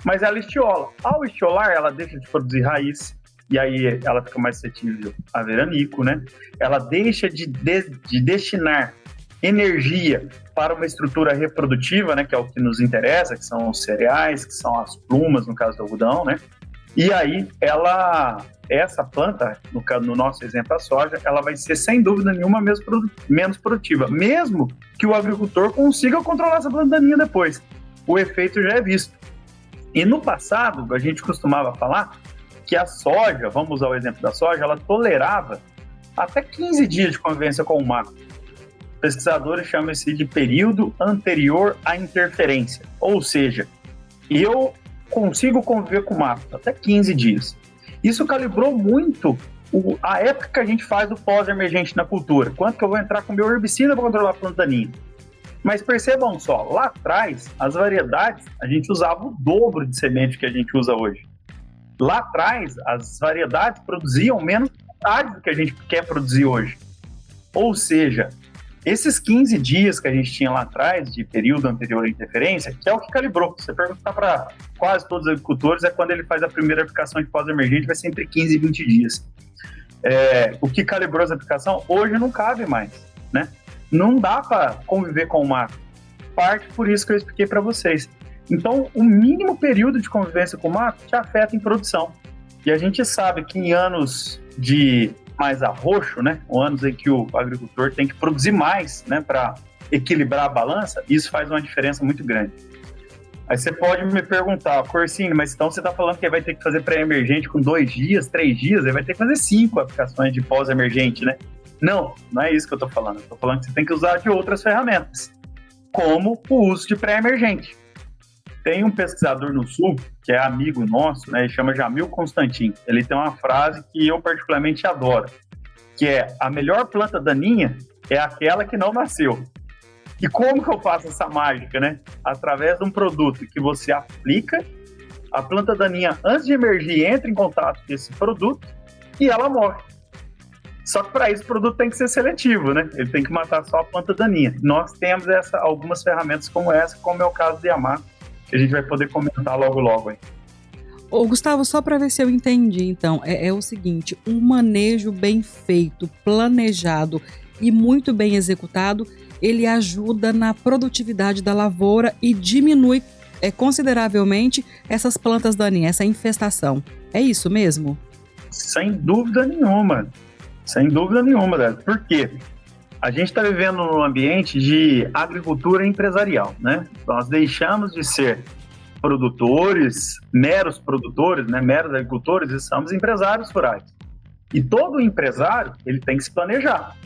mas ela estiola. Ao estiolar, ela deixa de produzir raiz, e aí ela fica mais suscetível a veranico, né? Ela deixa de destinar energia para uma estrutura reprodutiva, né? Que é o que nos interessa, que são os cereais, que são as plumas, no caso do algodão, né? E aí essa planta, no nosso exemplo a soja, ela vai ser sem dúvida nenhuma menos produtiva, mesmo que o agricultor consiga controlar essa planta daninha depois. O efeito já é visto. E no passado, a gente costumava falar que a soja, vamos usar o exemplo da soja, ela tolerava até 15 dias de convivência com o mato. Pesquisadores chamam isso de período anterior à interferência. Ou seja, eu consigo conviver com o mato até 15 dias. Isso calibrou muito a época que a gente faz o pós-emergente na cultura. Quanto que eu vou entrar com o meu herbicida para controlar a planta daninha? Mas percebam só, lá atrás, as variedades, a gente usava o dobro de semente que a gente usa hoje. Lá atrás, as variedades produziam menos metade do que a gente quer produzir hoje. Ou seja, esses 15 dias que a gente tinha lá atrás, de período anterior à interferência, que é o que calibrou. Se você perguntar para quase todos os agricultores, é quando ele faz a primeira aplicação de pós-emergente, vai ser entre 15 e 20 dias. O que calibrou essa aplicação, hoje não cabe mais, né? Não dá para conviver com o mato. Parte por isso que eu expliquei para vocês. Então, o mínimo período de convivência com o mato te afeta em produção. E a gente sabe que em anos de mais arroxo, né, anos em que o agricultor tem que produzir mais, né, para equilibrar a balança, isso faz uma diferença muito grande. Aí você pode me perguntar, Corsini, mas então você está falando que vai ter que fazer pré-emergente com 2 dias, 3 dias, aí vai ter que fazer 5 aplicações de pós-emergente, né? Não é isso que eu estou falando. Eu estou falando que você tem que usar de outras ferramentas, como o uso de pré-emergente. Tem um pesquisador no Sul, que é amigo nosso, né? Ele chama Jamil Constantin. Ele tem uma frase que eu particularmente adoro, que é: a melhor planta daninha é aquela que não nasceu. E como que eu faço essa mágica, né? Através de um produto que você aplica, a planta daninha, antes de emergir, entra em contato com esse produto e ela morre. Só que para isso o produto tem que ser seletivo, né? Ele tem que matar só a planta daninha. Nós temos algumas ferramentas como essa, como é o caso do Yamato, que a gente vai poder comentar logo aí. Ô, Gustavo, só para ver se eu entendi, então, é o seguinte: um manejo bem feito, planejado e muito bem executado, ele ajuda na produtividade da lavoura e diminui consideravelmente essas plantas daninhas, essa infestação. É isso mesmo? Sem dúvida nenhuma. Sem dúvida nenhuma, Débora. Por quê? A gente está vivendo num ambiente de agricultura empresarial, né? Nós deixamos de ser meros produtores, né? Meros agricultores, e somos empresários rurais. E todo empresário, ele tem que se planejar.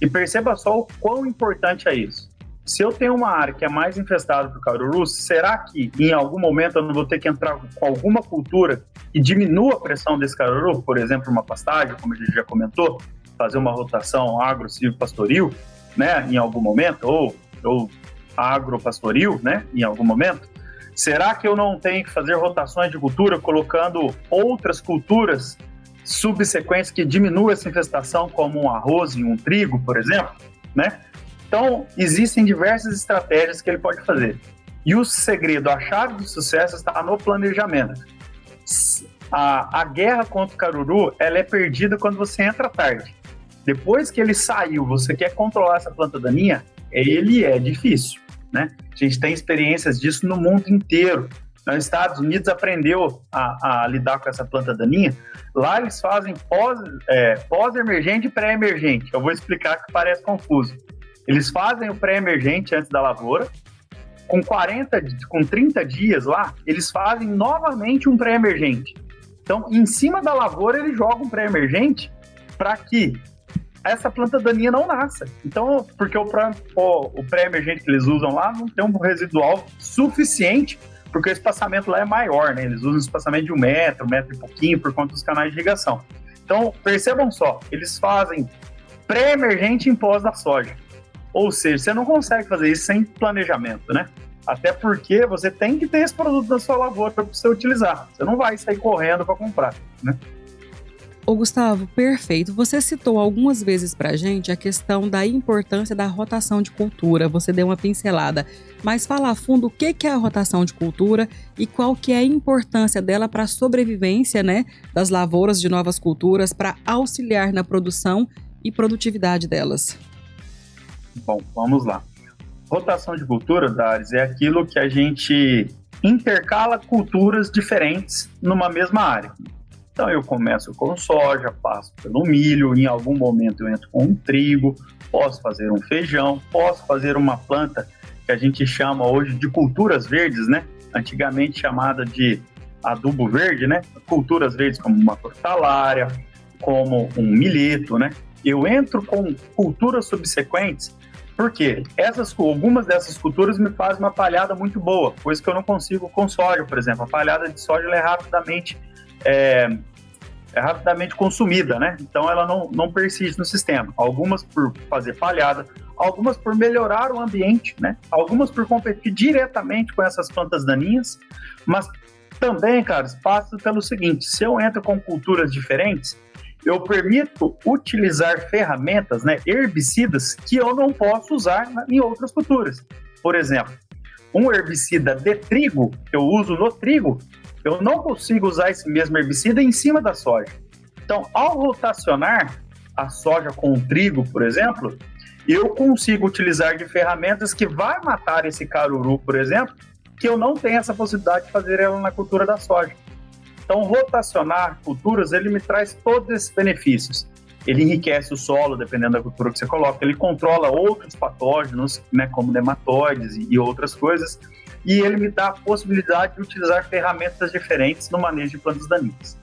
E perceba só o quão importante é isso. Se eu tenho uma área que é mais infestada por caruru, será que em algum momento eu não vou ter que entrar com alguma cultura que diminua a pressão desse caruru? Por exemplo, uma pastagem, como a gente já comentou, fazer uma rotação agro-silvopastoril, né, em algum momento, ou agropastoril, né, em algum momento. Será que eu não tenho que fazer rotações de cultura colocando outras culturas subsequentes que diminuam essa infestação, como um arroz e um trigo, por exemplo, né? Então, existem diversas estratégias que ele pode fazer. E o segredo, a chave do sucesso está no planejamento. A guerra contra o caruru, ela é perdida quando você entra tarde. Depois que ele saiu, você quer controlar essa planta daninha, ele é difícil, né? A gente tem experiências disso no mundo inteiro. Nos Estados Unidos aprendeu a lidar com essa planta daninha. Lá eles fazem pós-emergente e pré-emergente. Eu vou explicar que parece confuso. Eles fazem o pré-emergente antes da lavoura. Com 30 dias lá, eles fazem novamente um pré-emergente. Então, em cima da lavoura, eles jogam um pré-emergente para que essa planta daninha não nasça. Então, porque o pré-emergente que eles usam lá não tem um residual suficiente, porque o espaçamento lá é maior, né? Eles usam um espaçamento de 1 metro, 1 metro e pouquinho, por conta dos canais de irrigação. Então, percebam só, eles fazem pré-emergente em pós da soja. Ou seja, você não consegue fazer isso sem planejamento, né? Até porque você tem que ter esse produto na sua lavoura para você utilizar. Você não vai sair correndo para comprar, né? Ô Gustavo, perfeito. Você citou algumas vezes para a gente a questão da importância da rotação de cultura. Você deu uma pincelada. Mas fala a fundo o que é a rotação de cultura e qual que é a importância dela para a sobrevivência, né, das lavouras de novas culturas, para auxiliar na produção e produtividade delas. Bom, vamos lá. Rotação de cultura, Dares, é aquilo que a gente intercala culturas diferentes numa mesma área. Então eu começo com soja, passo pelo milho, em algum momento eu entro com um trigo, posso fazer um feijão, posso fazer uma planta que a gente chama hoje de culturas verdes, né? Antigamente chamada de adubo verde, né? Culturas verdes como uma hortalária, como um milheto, né? Eu entro com culturas subsequentes. Por quê? Algumas dessas culturas me fazem uma palhada muito boa, coisa que eu não consigo com soja, por exemplo. A palhada de soja ela é rapidamente consumida, né? Então ela não persiste no sistema. Algumas por fazer palhada, algumas por melhorar o ambiente, né? Algumas por competir diretamente com essas plantas daninhas, mas também, cara, passa pelo seguinte: se eu entro com culturas diferentes, eu permito utilizar ferramentas, né, herbicidas, que eu não posso usar em outras culturas. Por exemplo, um herbicida de trigo, que eu uso no trigo, eu não consigo usar esse mesmo herbicida em cima da soja. Então, ao rotacionar a soja com o trigo, por exemplo, eu consigo utilizar de ferramentas que vai matar esse caruru, por exemplo, que eu não tenho essa possibilidade de fazer ela na cultura da soja. Então, rotacionar culturas, ele me traz todos esses benefícios. Ele enriquece o solo, dependendo da cultura que você coloca. Ele controla outros patógenos, né, como nematóides e outras coisas. E ele me dá a possibilidade de utilizar ferramentas diferentes no manejo de plantas daninhas.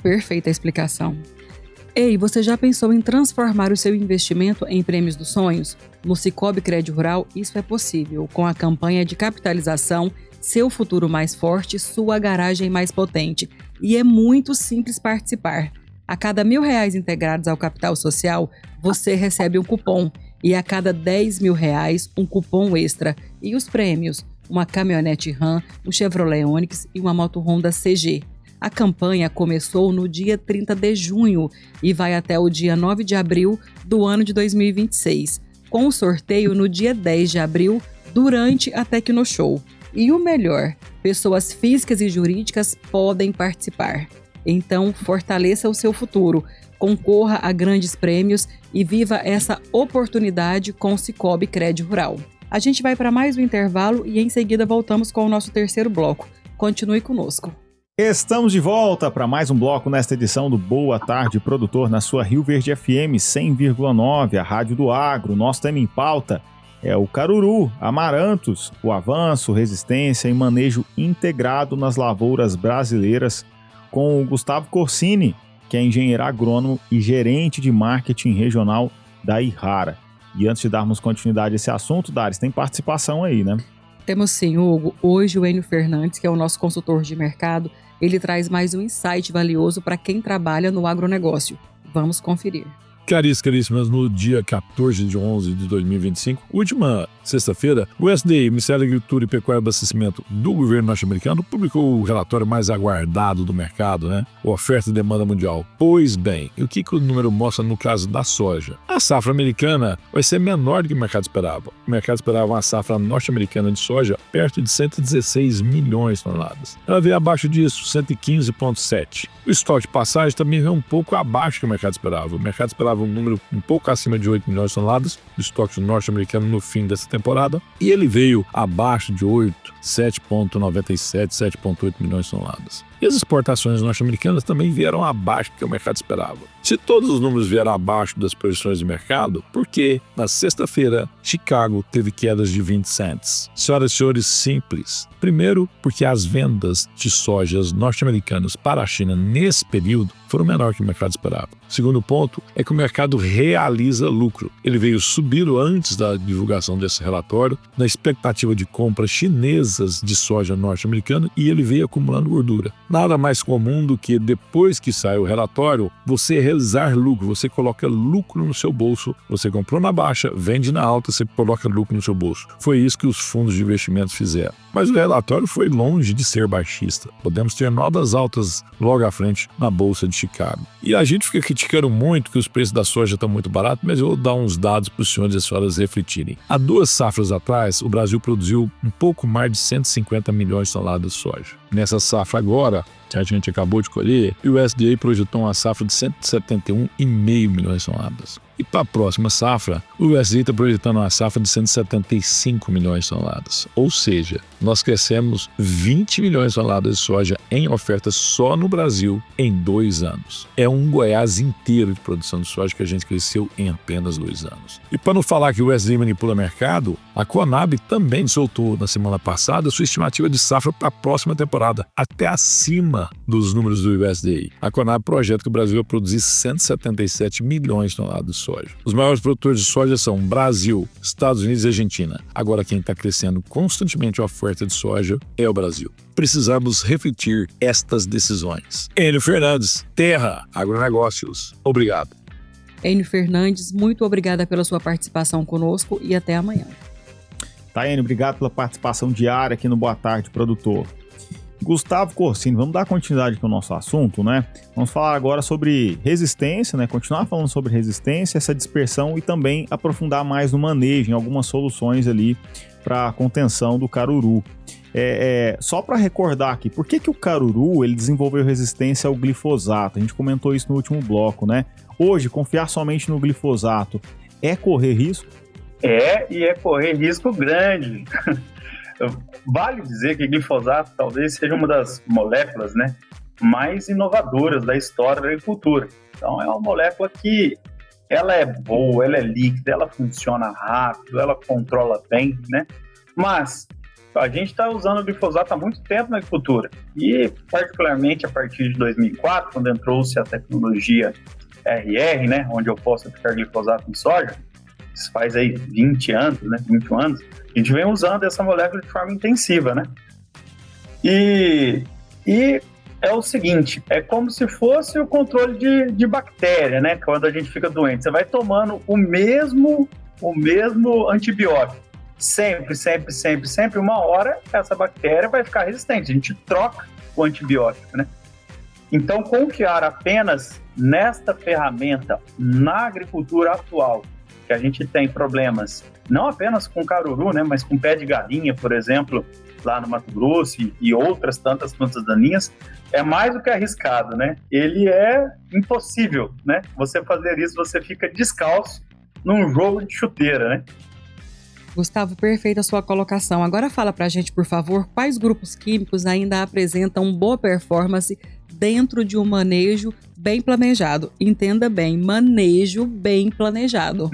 Perfeita a explicação. Ei, você já pensou em transformar o seu investimento em prêmios dos sonhos? No Sicoob Crédito Rural, isso é possível, com a campanha de capitalização Seu Futuro Mais Forte, Sua Garagem Mais Potente. E é muito simples participar. A cada R$1.000 integrados ao capital social, você recebe um cupom. E a cada R$10.000, um cupom extra. E os prêmios? Uma caminhonete Ram, um Chevrolet Onix e uma moto Honda CG. A campanha começou no dia 30 de junho e vai até o dia 9 de abril do ano de 2026, com o sorteio no dia 10 de abril, durante a Tecnoshow. E o melhor, pessoas físicas e jurídicas podem participar. Então, fortaleça o seu futuro, concorra a grandes prêmios e viva essa oportunidade com o Sicoob Crédito Rural. A gente vai para mais um intervalo e em seguida voltamos com o nosso terceiro bloco. Continue conosco. Estamos de volta para mais um bloco nesta edição do Boa Tarde Produtor na sua Rio Verde FM 100,9, a Rádio do Agro. Nosso tema em pauta é o caruru, amarantos, o avanço, resistência e manejo integrado nas lavouras brasileiras, com o Gustavo Corsini, que é engenheiro agrônomo e gerente de marketing regional da Ihara. E antes de darmos continuidade a esse assunto, Dares, tem participação aí, né? Temos sim, Hugo. Hoje o Enio Fernandes, que é o nosso consultor de mercado, ele traz mais um insight valioso para quem trabalha no agronegócio. Vamos conferir. Caríssimas, no dia 14 de 11 de 2025, última sexta-feira, o USDA, Ministério da Agricultura e Pecuária e Abastecimento do governo norte-americano, publicou o relatório mais aguardado do mercado, né? Oferta e demanda mundial. Pois bem, e o que o número mostra no caso da soja? A safra americana vai ser menor do que o mercado esperava. O mercado esperava uma safra norte-americana de soja perto de 116 milhões de toneladas. Ela veio abaixo disso, 115,7. O estoque de passagem também veio um pouco abaixo do que o mercado esperava. O mercado esperava um número um pouco acima de 8 milhões de toneladas do estoque norte-americano no fim dessa temporada, e ele veio abaixo de 7,97, 7,8 milhões de toneladas. E as exportações norte-americanas também vieram abaixo do que o mercado esperava. Se todos os números vieram abaixo das projeções de mercado, por que na sexta-feira Chicago teve quedas de 20 cents? Senhoras e senhores, simples. Primeiro, porque as vendas de sojas norte-americanas para a China nesse período foram menor que o mercado esperava. Segundo ponto é que o mercado realiza lucro. Ele veio subir antes da divulgação desse relatório, na expectativa de compras chinesas de soja norte-americana, e ele veio acumulando gordura. Nada mais comum do que, depois que sai o relatório, você realizar lucro. Você coloca lucro no seu bolso. Você comprou na baixa, vende na alta, você coloca lucro no seu bolso. Foi isso que os fundos de investimentos fizeram. Mas o relatório foi longe de ser baixista. Podemos ter notas altas logo à frente na Bolsa de Chicago. E a gente fica criticando muito que os preços da soja estão muito baratos, mas eu vou dar uns dados para os senhores e as senhoras refletirem. Há 2 safras atrás, o Brasil produziu um pouco mais de 150 milhões de toneladas de soja. Nessa safra agora, que a gente acabou de colher, o USDA projetou uma safra de 171,5 milhões de toneladas. E para a próxima safra, o USDA está projetando uma safra de 175 milhões de toneladas. Ou seja, nós crescemos 20 milhões de toneladas de soja em oferta só no Brasil em 2 anos. É um Goiás inteiro de produção de soja que a gente cresceu em apenas 2 anos. E para não falar que o USDA manipula mercado, a Conab também soltou na semana passada sua estimativa de safra para a próxima temporada, até acima dos números do USDA. A Conab projeta que o Brasil vai produzir 177 milhões de toneladas de soja. Os maiores produtores de soja são Brasil, Estados Unidos e Argentina. Agora quem está crescendo constantemente a oferta de soja é o Brasil. Precisamos refletir estas decisões. Enio Fernandes, Terra Agronegócios. Obrigado. Enio Fernandes, muito obrigada pela sua participação conosco e até amanhã. Tá, Enio, obrigado pela participação diária aqui no Boa Tarde, Produtor. Gustavo Corsini, vamos dar continuidade aqui ao nosso assunto, né? Vamos falar agora sobre resistência, né? Continuar falando sobre resistência, essa dispersão e também aprofundar mais no manejo, em algumas soluções ali para a contenção do caruru. Só para recordar aqui, por que o caruru ele desenvolveu resistência ao glifosato? A gente comentou isso no último bloco, né? Hoje, confiar somente no glifosato é correr risco? E é correr risco grande. Vale dizer que glifosato talvez seja uma das moléculas, né, mais inovadoras da história da agricultura. Então é uma molécula que ela é boa, ela é líquida, ela funciona rápido, ela controla bem, né? Mas a gente está usando o glifosato há muito tempo na agricultura e particularmente a partir de 2004, quando entrou-se a tecnologia RR, né, onde eu posso aplicar glifosato em soja, isso faz aí 20 anos, né, 21 anos, a gente vem usando essa molécula de forma intensiva, né? E é o seguinte, é como se fosse o controle de bactéria, né? Quando a gente fica doente, você vai tomando o mesmo antibiótico. Sempre, uma hora essa bactéria vai ficar resistente. A gente troca o antibiótico, né? Então, confiar apenas nesta ferramenta na agricultura atual, que a gente tem problemas não apenas com caruru, né, mas com pé de galinha, por exemplo, lá no Mato Grosso e outras tantas plantas daninhas, é mais do que arriscado, né? Ele é impossível, né? Você fazer isso, você fica descalço num jogo de chuteira, né? Gustavo, perfeita a sua colocação. Agora fala pra gente, por favor, quais grupos químicos ainda apresentam boa performance dentro de um manejo bem planejado. Entenda bem, manejo bem planejado.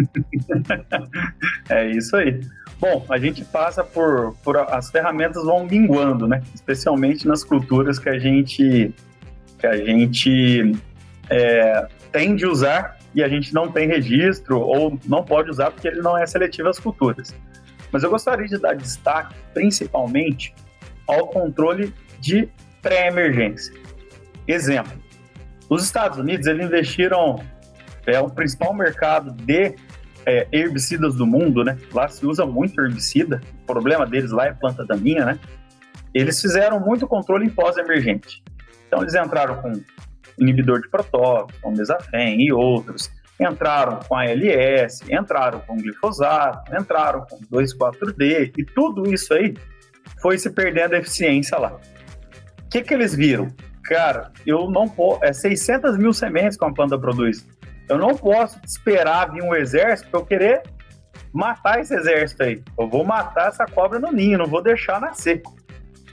É isso aí. Bom, a gente passa por as ferramentas vão minguando, né? Especialmente nas culturas que a gente tem de usar e a gente não tem registro ou não pode usar porque ele não é seletivo às culturas. Mas eu gostaria de dar destaque principalmente ao controle de pré-emergência. Exemplo, os Estados Unidos eles investiram, o principal mercado de herbicidas do mundo, né? Lá se usa muito herbicida, o problema deles lá é planta daninha, né? Eles fizeram muito controle em pós-emergente. Então eles entraram com inibidor de protóxido, com mesafen e outros, entraram com ALS, entraram com glifosato, entraram com 2,4-D e tudo isso aí foi se perdendo a eficiência lá. O que eles viram? Cara, eu não posso, 600 mil sementes que uma planta produz. Eu não posso esperar vir um exército para eu querer matar esse exército aí. Eu vou matar essa cobra no ninho, não vou deixar nascer.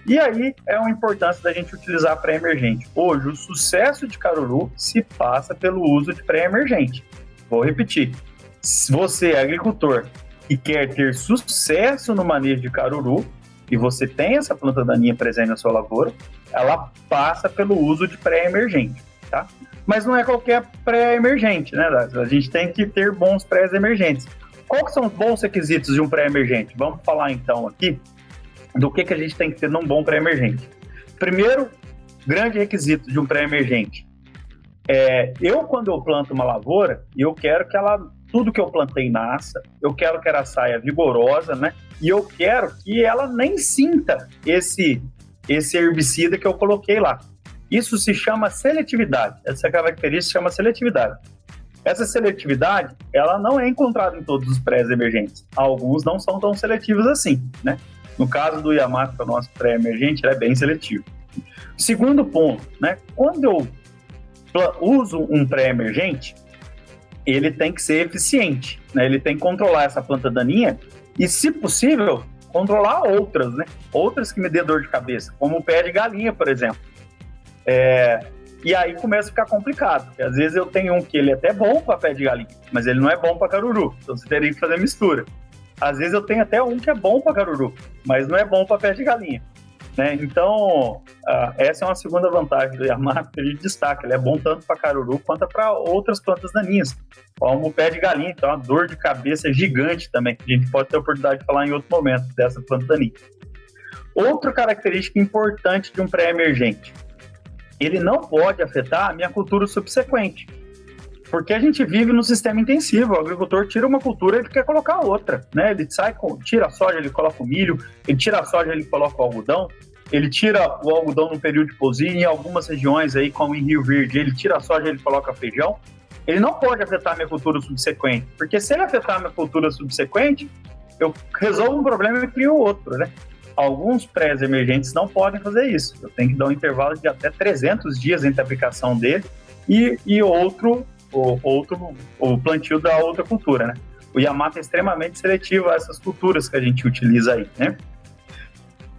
E aí é a importância da gente utilizar pré-emergente. Hoje, o sucesso de caruru se passa pelo uso de pré-emergente. Vou repetir. Se você é agricultor e quer ter sucesso no manejo de caruru, e você tem essa planta daninha presente na sua lavoura, ela passa pelo uso de pré-emergente, tá? Mas não é qualquer pré-emergente, né, Dário? A gente tem que ter bons pré-emergentes. Quais que são os bons requisitos de um pré-emergente? Vamos falar então aqui do que a gente tem que ter num bom pré-emergente. Primeiro, grande requisito de um pré-emergente. Quando eu planto uma lavoura, eu quero que tudo que eu plantei nasça, eu quero que ela saia vigorosa, né? E eu quero que ela nem sinta esse herbicida que eu coloquei lá. Isso se chama seletividade. Essa característica se chama seletividade. Essa seletividade, ela não é encontrada em todos os pré-emergentes. Alguns não são tão seletivos assim, né? No caso do Yamato, que é o nosso pré-emergente, ele é bem seletivo. Segundo ponto, né? Quando eu uso um pré-emergente, ele tem que ser eficiente, né? Ele tem que controlar essa planta daninha e, se possível, controlar outras, né? Outras que me dê dor de cabeça, como o pé de galinha, por exemplo. E aí começa a ficar complicado, porque às vezes eu tenho um que ele é até bom para pé de galinha, mas ele não é bom para caruru, então você teria que fazer mistura. Às vezes eu tenho até um que é bom para caruru, mas não é bom para pé de galinha, né? Então, essa é uma segunda vantagem do Yamato que a gente destaca. Ele é bom tanto para caruru quanto para outras plantas daninhas, como o pé de galinha, então é uma dor de cabeça gigante também. A gente pode ter a oportunidade de falar em outro momento dessa planta daninha. Outra característica importante de um pré-emergente: ele não pode afetar a minha cultura subsequente. Porque a gente vive no sistema intensivo, o agricultor tira uma cultura e ele quer colocar outra, né? Ele tira a soja, ele coloca o milho, ele tira a soja, ele coloca o algodão, ele tira o algodão no período de pousio, em algumas regiões aí, como em Rio Verde, ele tira a soja, ele coloca feijão. Ele não pode afetar a minha cultura subsequente, porque se ele afetar a minha cultura subsequente, eu resolvo um problema e crio outro, né? Alguns pré-emergentes não podem fazer isso. Eu tenho que dar um intervalo de até 300 dias entre a aplicação dele e o plantio da outra cultura, né? O Yamato é extremamente seletivo a essas culturas que a gente utiliza aí, né?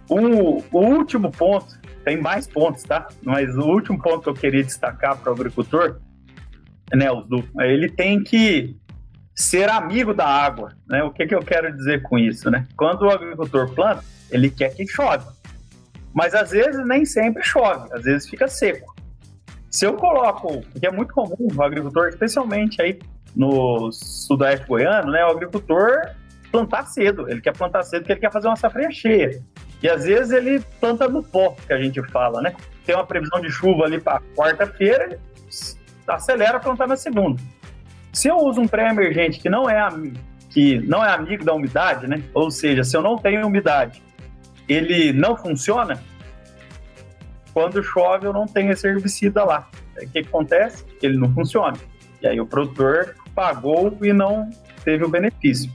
O último ponto, tem mais pontos, tá? Mas o último ponto que eu queria destacar para o agricultor, né, ele tem que ser amigo da água, né? O que eu quero dizer com isso, né? Quando o agricultor planta, ele quer que chove, mas às vezes nem sempre chove, às vezes fica seco. Se eu coloco, que é muito comum o agricultor, especialmente aí no sudoeste goiano, né, o agricultor plantar cedo, ele quer plantar cedo porque ele quer fazer uma safra cheia. E às vezes ele planta no pó, que a gente fala, né? Tem uma previsão de chuva ali para quarta-feira, ele acelera a plantar na segunda. Se eu uso um pré-emergente que não é amigo da umidade, né? Ou seja, se eu não tenho umidade, ele não funciona. Quando chove, eu não tenho esse herbicida lá. O que acontece? Ele não funciona. E aí o produtor pagou e não teve o benefício.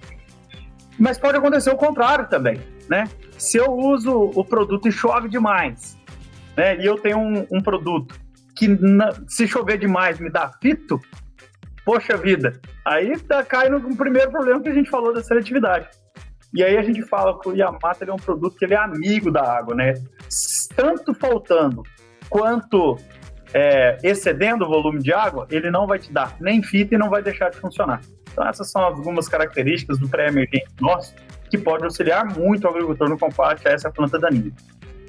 Mas pode acontecer o contrário também, né? Se eu uso o produto e chove demais, né? E eu tenho um produto que, se chover demais, me dá fito, poxa vida, aí cai no primeiro problema que a gente falou da seletividade. E aí a gente fala que o Yamato ele é um produto que ele é amigo da água, né? Tanto faltando quanto excedendo o volume de água, ele não vai te dar nem fita e não vai deixar de funcionar. Então essas são algumas características do pré-emergente nosso que pode auxiliar muito o agricultor no combate a essa planta daninha.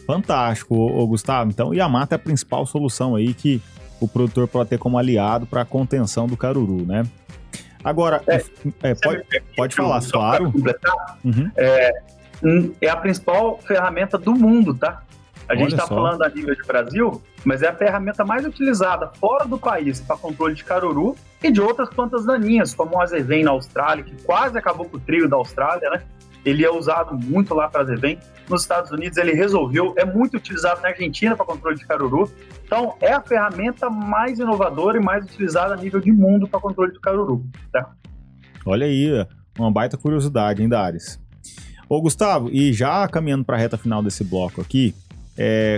Fantástico, Gustavo. Então, o Yamato é a principal solução aí que o produtor pode ter como aliado para a contenção do caruru, né? Agora, pode falar, claro. Uhum. É a principal ferramenta do mundo, tá? A gente está falando a nível de Brasil, mas é a ferramenta mais utilizada fora do país para controle de caruru e de outras plantas daninhas, como o azevém na Austrália, que quase acabou com o trio da Austrália, né? Ele é usado muito lá para azevém. Nos Estados Unidos ele resolveu, é muito utilizado na Argentina para controle de caruru. Então é a ferramenta mais inovadora e mais utilizada a nível de mundo para controle de caruru, tá? Olha aí, uma baita curiosidade, hein, Dares? Ô, Gustavo, e já caminhando para a reta final desse bloco aqui,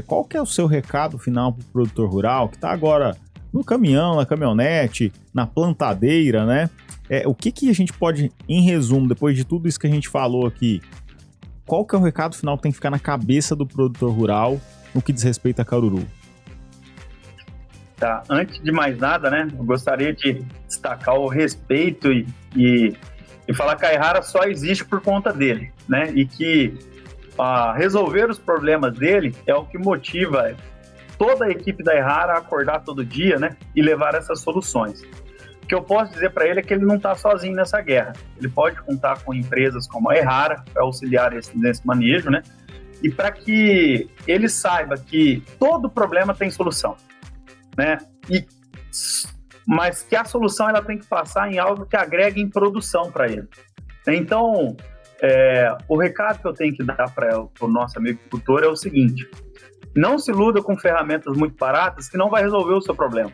qual que é o seu recado final para o produtor rural que está agora no caminhão, na caminhonete, na plantadeira, né? O que a gente pode, em resumo, depois de tudo isso que a gente falou aqui, qual que é o recado final que tem que ficar na cabeça do produtor rural no que diz respeito a caruru? Tá, antes de mais nada, né, eu gostaria de destacar o respeito e falar que a Errara só existe por conta dele, né, e que resolver os problemas dele é o que motiva toda a equipe da Errara a acordar todo dia, né, e levar essas soluções. O que eu posso dizer para ele é que ele não está sozinho nessa guerra. Ele pode contar com empresas como a Errara para auxiliar nesse manejo, né, e para que ele saiba que todo problema tem solução, né, mas que a solução ela tem que passar em algo que agregue em produção para ele. Então, o recado que eu tenho que dar para o nosso amigo agricultor é o seguinte: não se iluda com ferramentas muito baratas que não vai resolver o seu problema,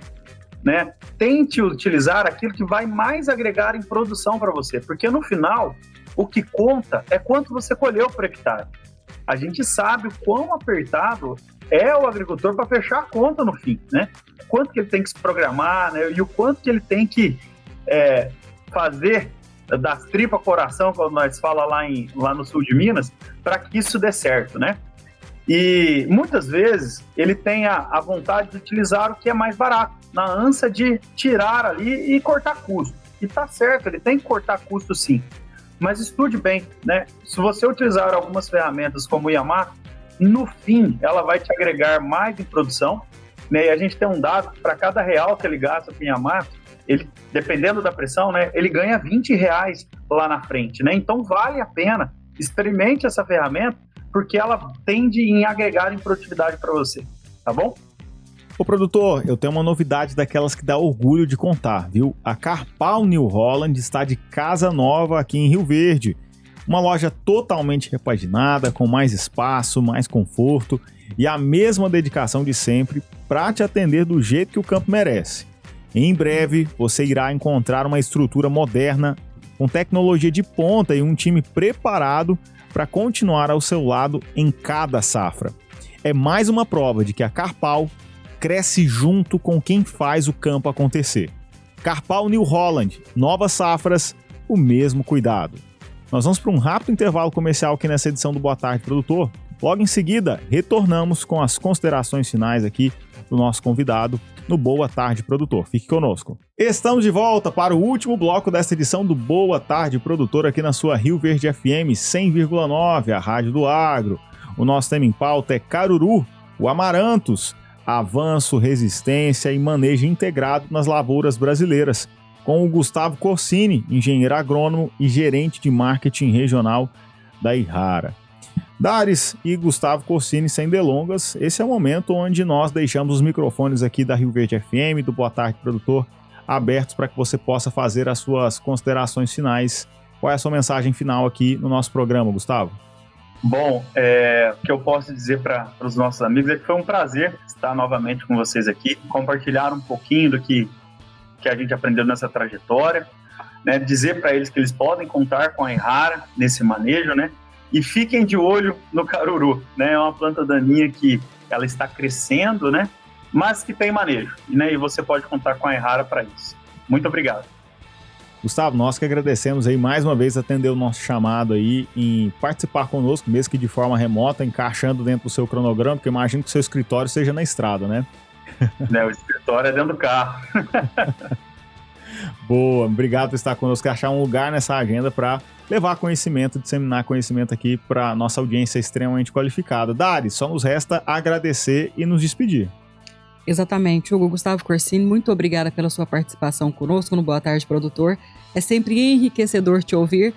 né? Tente utilizar aquilo que vai mais agregar em produção para você, porque no final, o que conta é quanto você colheu por hectare. A gente sabe o quão apertado é o agricultor para fechar a conta no fim, né? Quanto que ele tem que se programar, né? E o quanto que ele tem que fazer das tripas coração, como nós fala lá no sul de Minas, para que isso dê certo, né? E muitas vezes ele tem a vontade de utilizar o que é mais barato, na ânsia de tirar ali e cortar custo. E tá certo, ele tem que cortar custo sim, mas estude bem, né? Se você utilizar algumas ferramentas como o Yamato, no fim ela vai te agregar mais em produção, né? E a gente tem um dado, para cada real que ele gasta com o Yamato, ele, dependendo da pressão, né, ele ganha R$20 lá na frente, né? Então vale a pena, experimente essa ferramenta, porque ela tende em agregar em produtividade para você, tá bom? Ô produtor, eu tenho uma novidade daquelas que dá orgulho de contar, viu? A Carpal New Holland está de casa nova aqui em Rio Verde. Uma loja totalmente repaginada, com mais espaço, mais conforto e a mesma dedicação de sempre para te atender do jeito que o campo merece. Em breve, você irá encontrar uma estrutura moderna, com tecnologia de ponta e um time preparado para continuar ao seu lado em cada safra. É mais uma prova de que a Carpal cresce junto com quem faz o campo acontecer. Carpal New Holland, novas safras, o mesmo cuidado. Nós vamos para um rápido intervalo comercial aqui nessa edição do Boa Tarde, Produtor. Logo em seguida, retornamos com as considerações finais aqui do nosso convidado no Boa Tarde, Produtor. Fique conosco. Estamos de volta para o último bloco desta edição do Boa Tarde, Produtor, aqui na sua Rio Verde FM 100,9, a rádio do agro. O nosso tema em pauta é caruru, o amaranthus, avanço, resistência e manejo integrado nas lavouras brasileiras, com o Gustavo Corsini, engenheiro agrônomo e gerente de marketing regional da Yara. Dares e Gustavo Corsini, sem delongas, esse é o momento onde nós deixamos os microfones aqui da Rio Verde FM, do Boa Tarde Produtor, abertos para que você possa fazer as suas considerações finais. Qual é a sua mensagem final aqui no nosso programa, Gustavo? Bom, o que eu posso dizer para os nossos amigos é que foi um prazer estar novamente com vocês aqui, compartilhar um pouquinho do que a gente aprendeu nessa trajetória, né, dizer para eles que eles podem contar com a Yara nesse manejo, né? E fiquem de olho no caruru, né? É uma planta daninha que ela está crescendo, né? Mas que tem manejo, né? E você pode contar com a Yara para isso. Muito obrigado. Gustavo, nós que agradecemos aí mais uma vez atender o nosso chamado aí em participar conosco, mesmo que de forma remota, encaixando dentro do seu cronograma, porque eu imagino que o seu escritório seja na estrada, né? O escritório é dentro do carro. Boa, obrigado por estar conosco e achar um lugar nessa agenda para levar conhecimento, disseminar conhecimento aqui para nossa audiência extremamente qualificada. Dari, só nos resta agradecer e nos despedir. Exatamente, Hugo. Gustavo Corsini, muito obrigada pela sua participação conosco no Boa Tarde Produtor. É sempre enriquecedor te ouvir.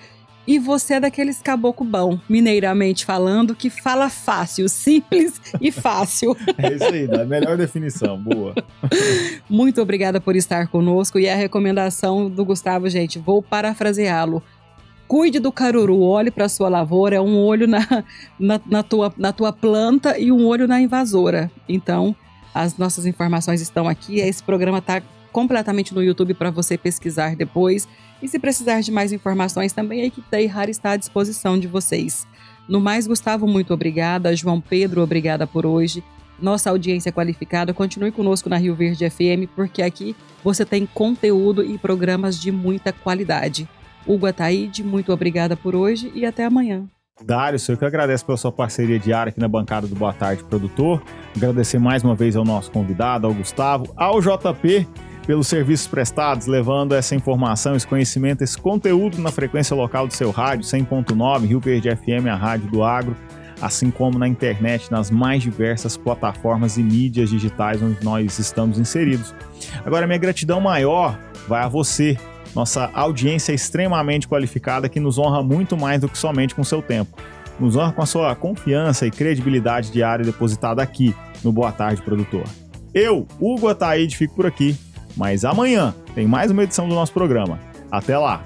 E você é daqueles caboclo bom, mineiramente falando, que fala fácil, simples e fácil. É isso aí, a melhor definição, boa. Muito obrigada por estar conosco. E a recomendação do Gustavo, gente, vou parafraseá-lo. Cuide do caruru, olhe para a sua lavoura, é um olho na tua planta e um olho na invasora. Então, as nossas informações estão aqui, esse programa está completamente no YouTube para você pesquisar depois. E se precisar de mais informações, também a equipe da Yara está à disposição de vocês. No mais, Gustavo, muito obrigada. João Pedro, obrigada por hoje. Nossa audiência qualificada, continue conosco na Rio Verde FM, porque aqui você tem conteúdo e programas de muita qualidade. Hugo Ataíde, muito obrigada por hoje e até amanhã. Dário, eu que agradeço pela sua parceria diária aqui na bancada do Boa Tarde Produtor. Agradecer mais uma vez ao nosso convidado, ao Gustavo, ao JP, pelos serviços prestados, levando essa informação, esse conhecimento, esse conteúdo na frequência local do seu rádio, 100.9, Rio Verde FM, a rádio do agro, assim como na internet, nas mais diversas plataformas e mídias digitais onde nós estamos inseridos. Agora, minha gratidão maior vai a você, nossa audiência extremamente qualificada, que nos honra muito mais do que somente com seu tempo. Nos honra com a sua confiança e credibilidade diária depositada aqui no Boa Tarde Produtor. Eu, Hugo Ataíde, fico por aqui. Mas amanhã tem mais uma edição do nosso programa. Até lá!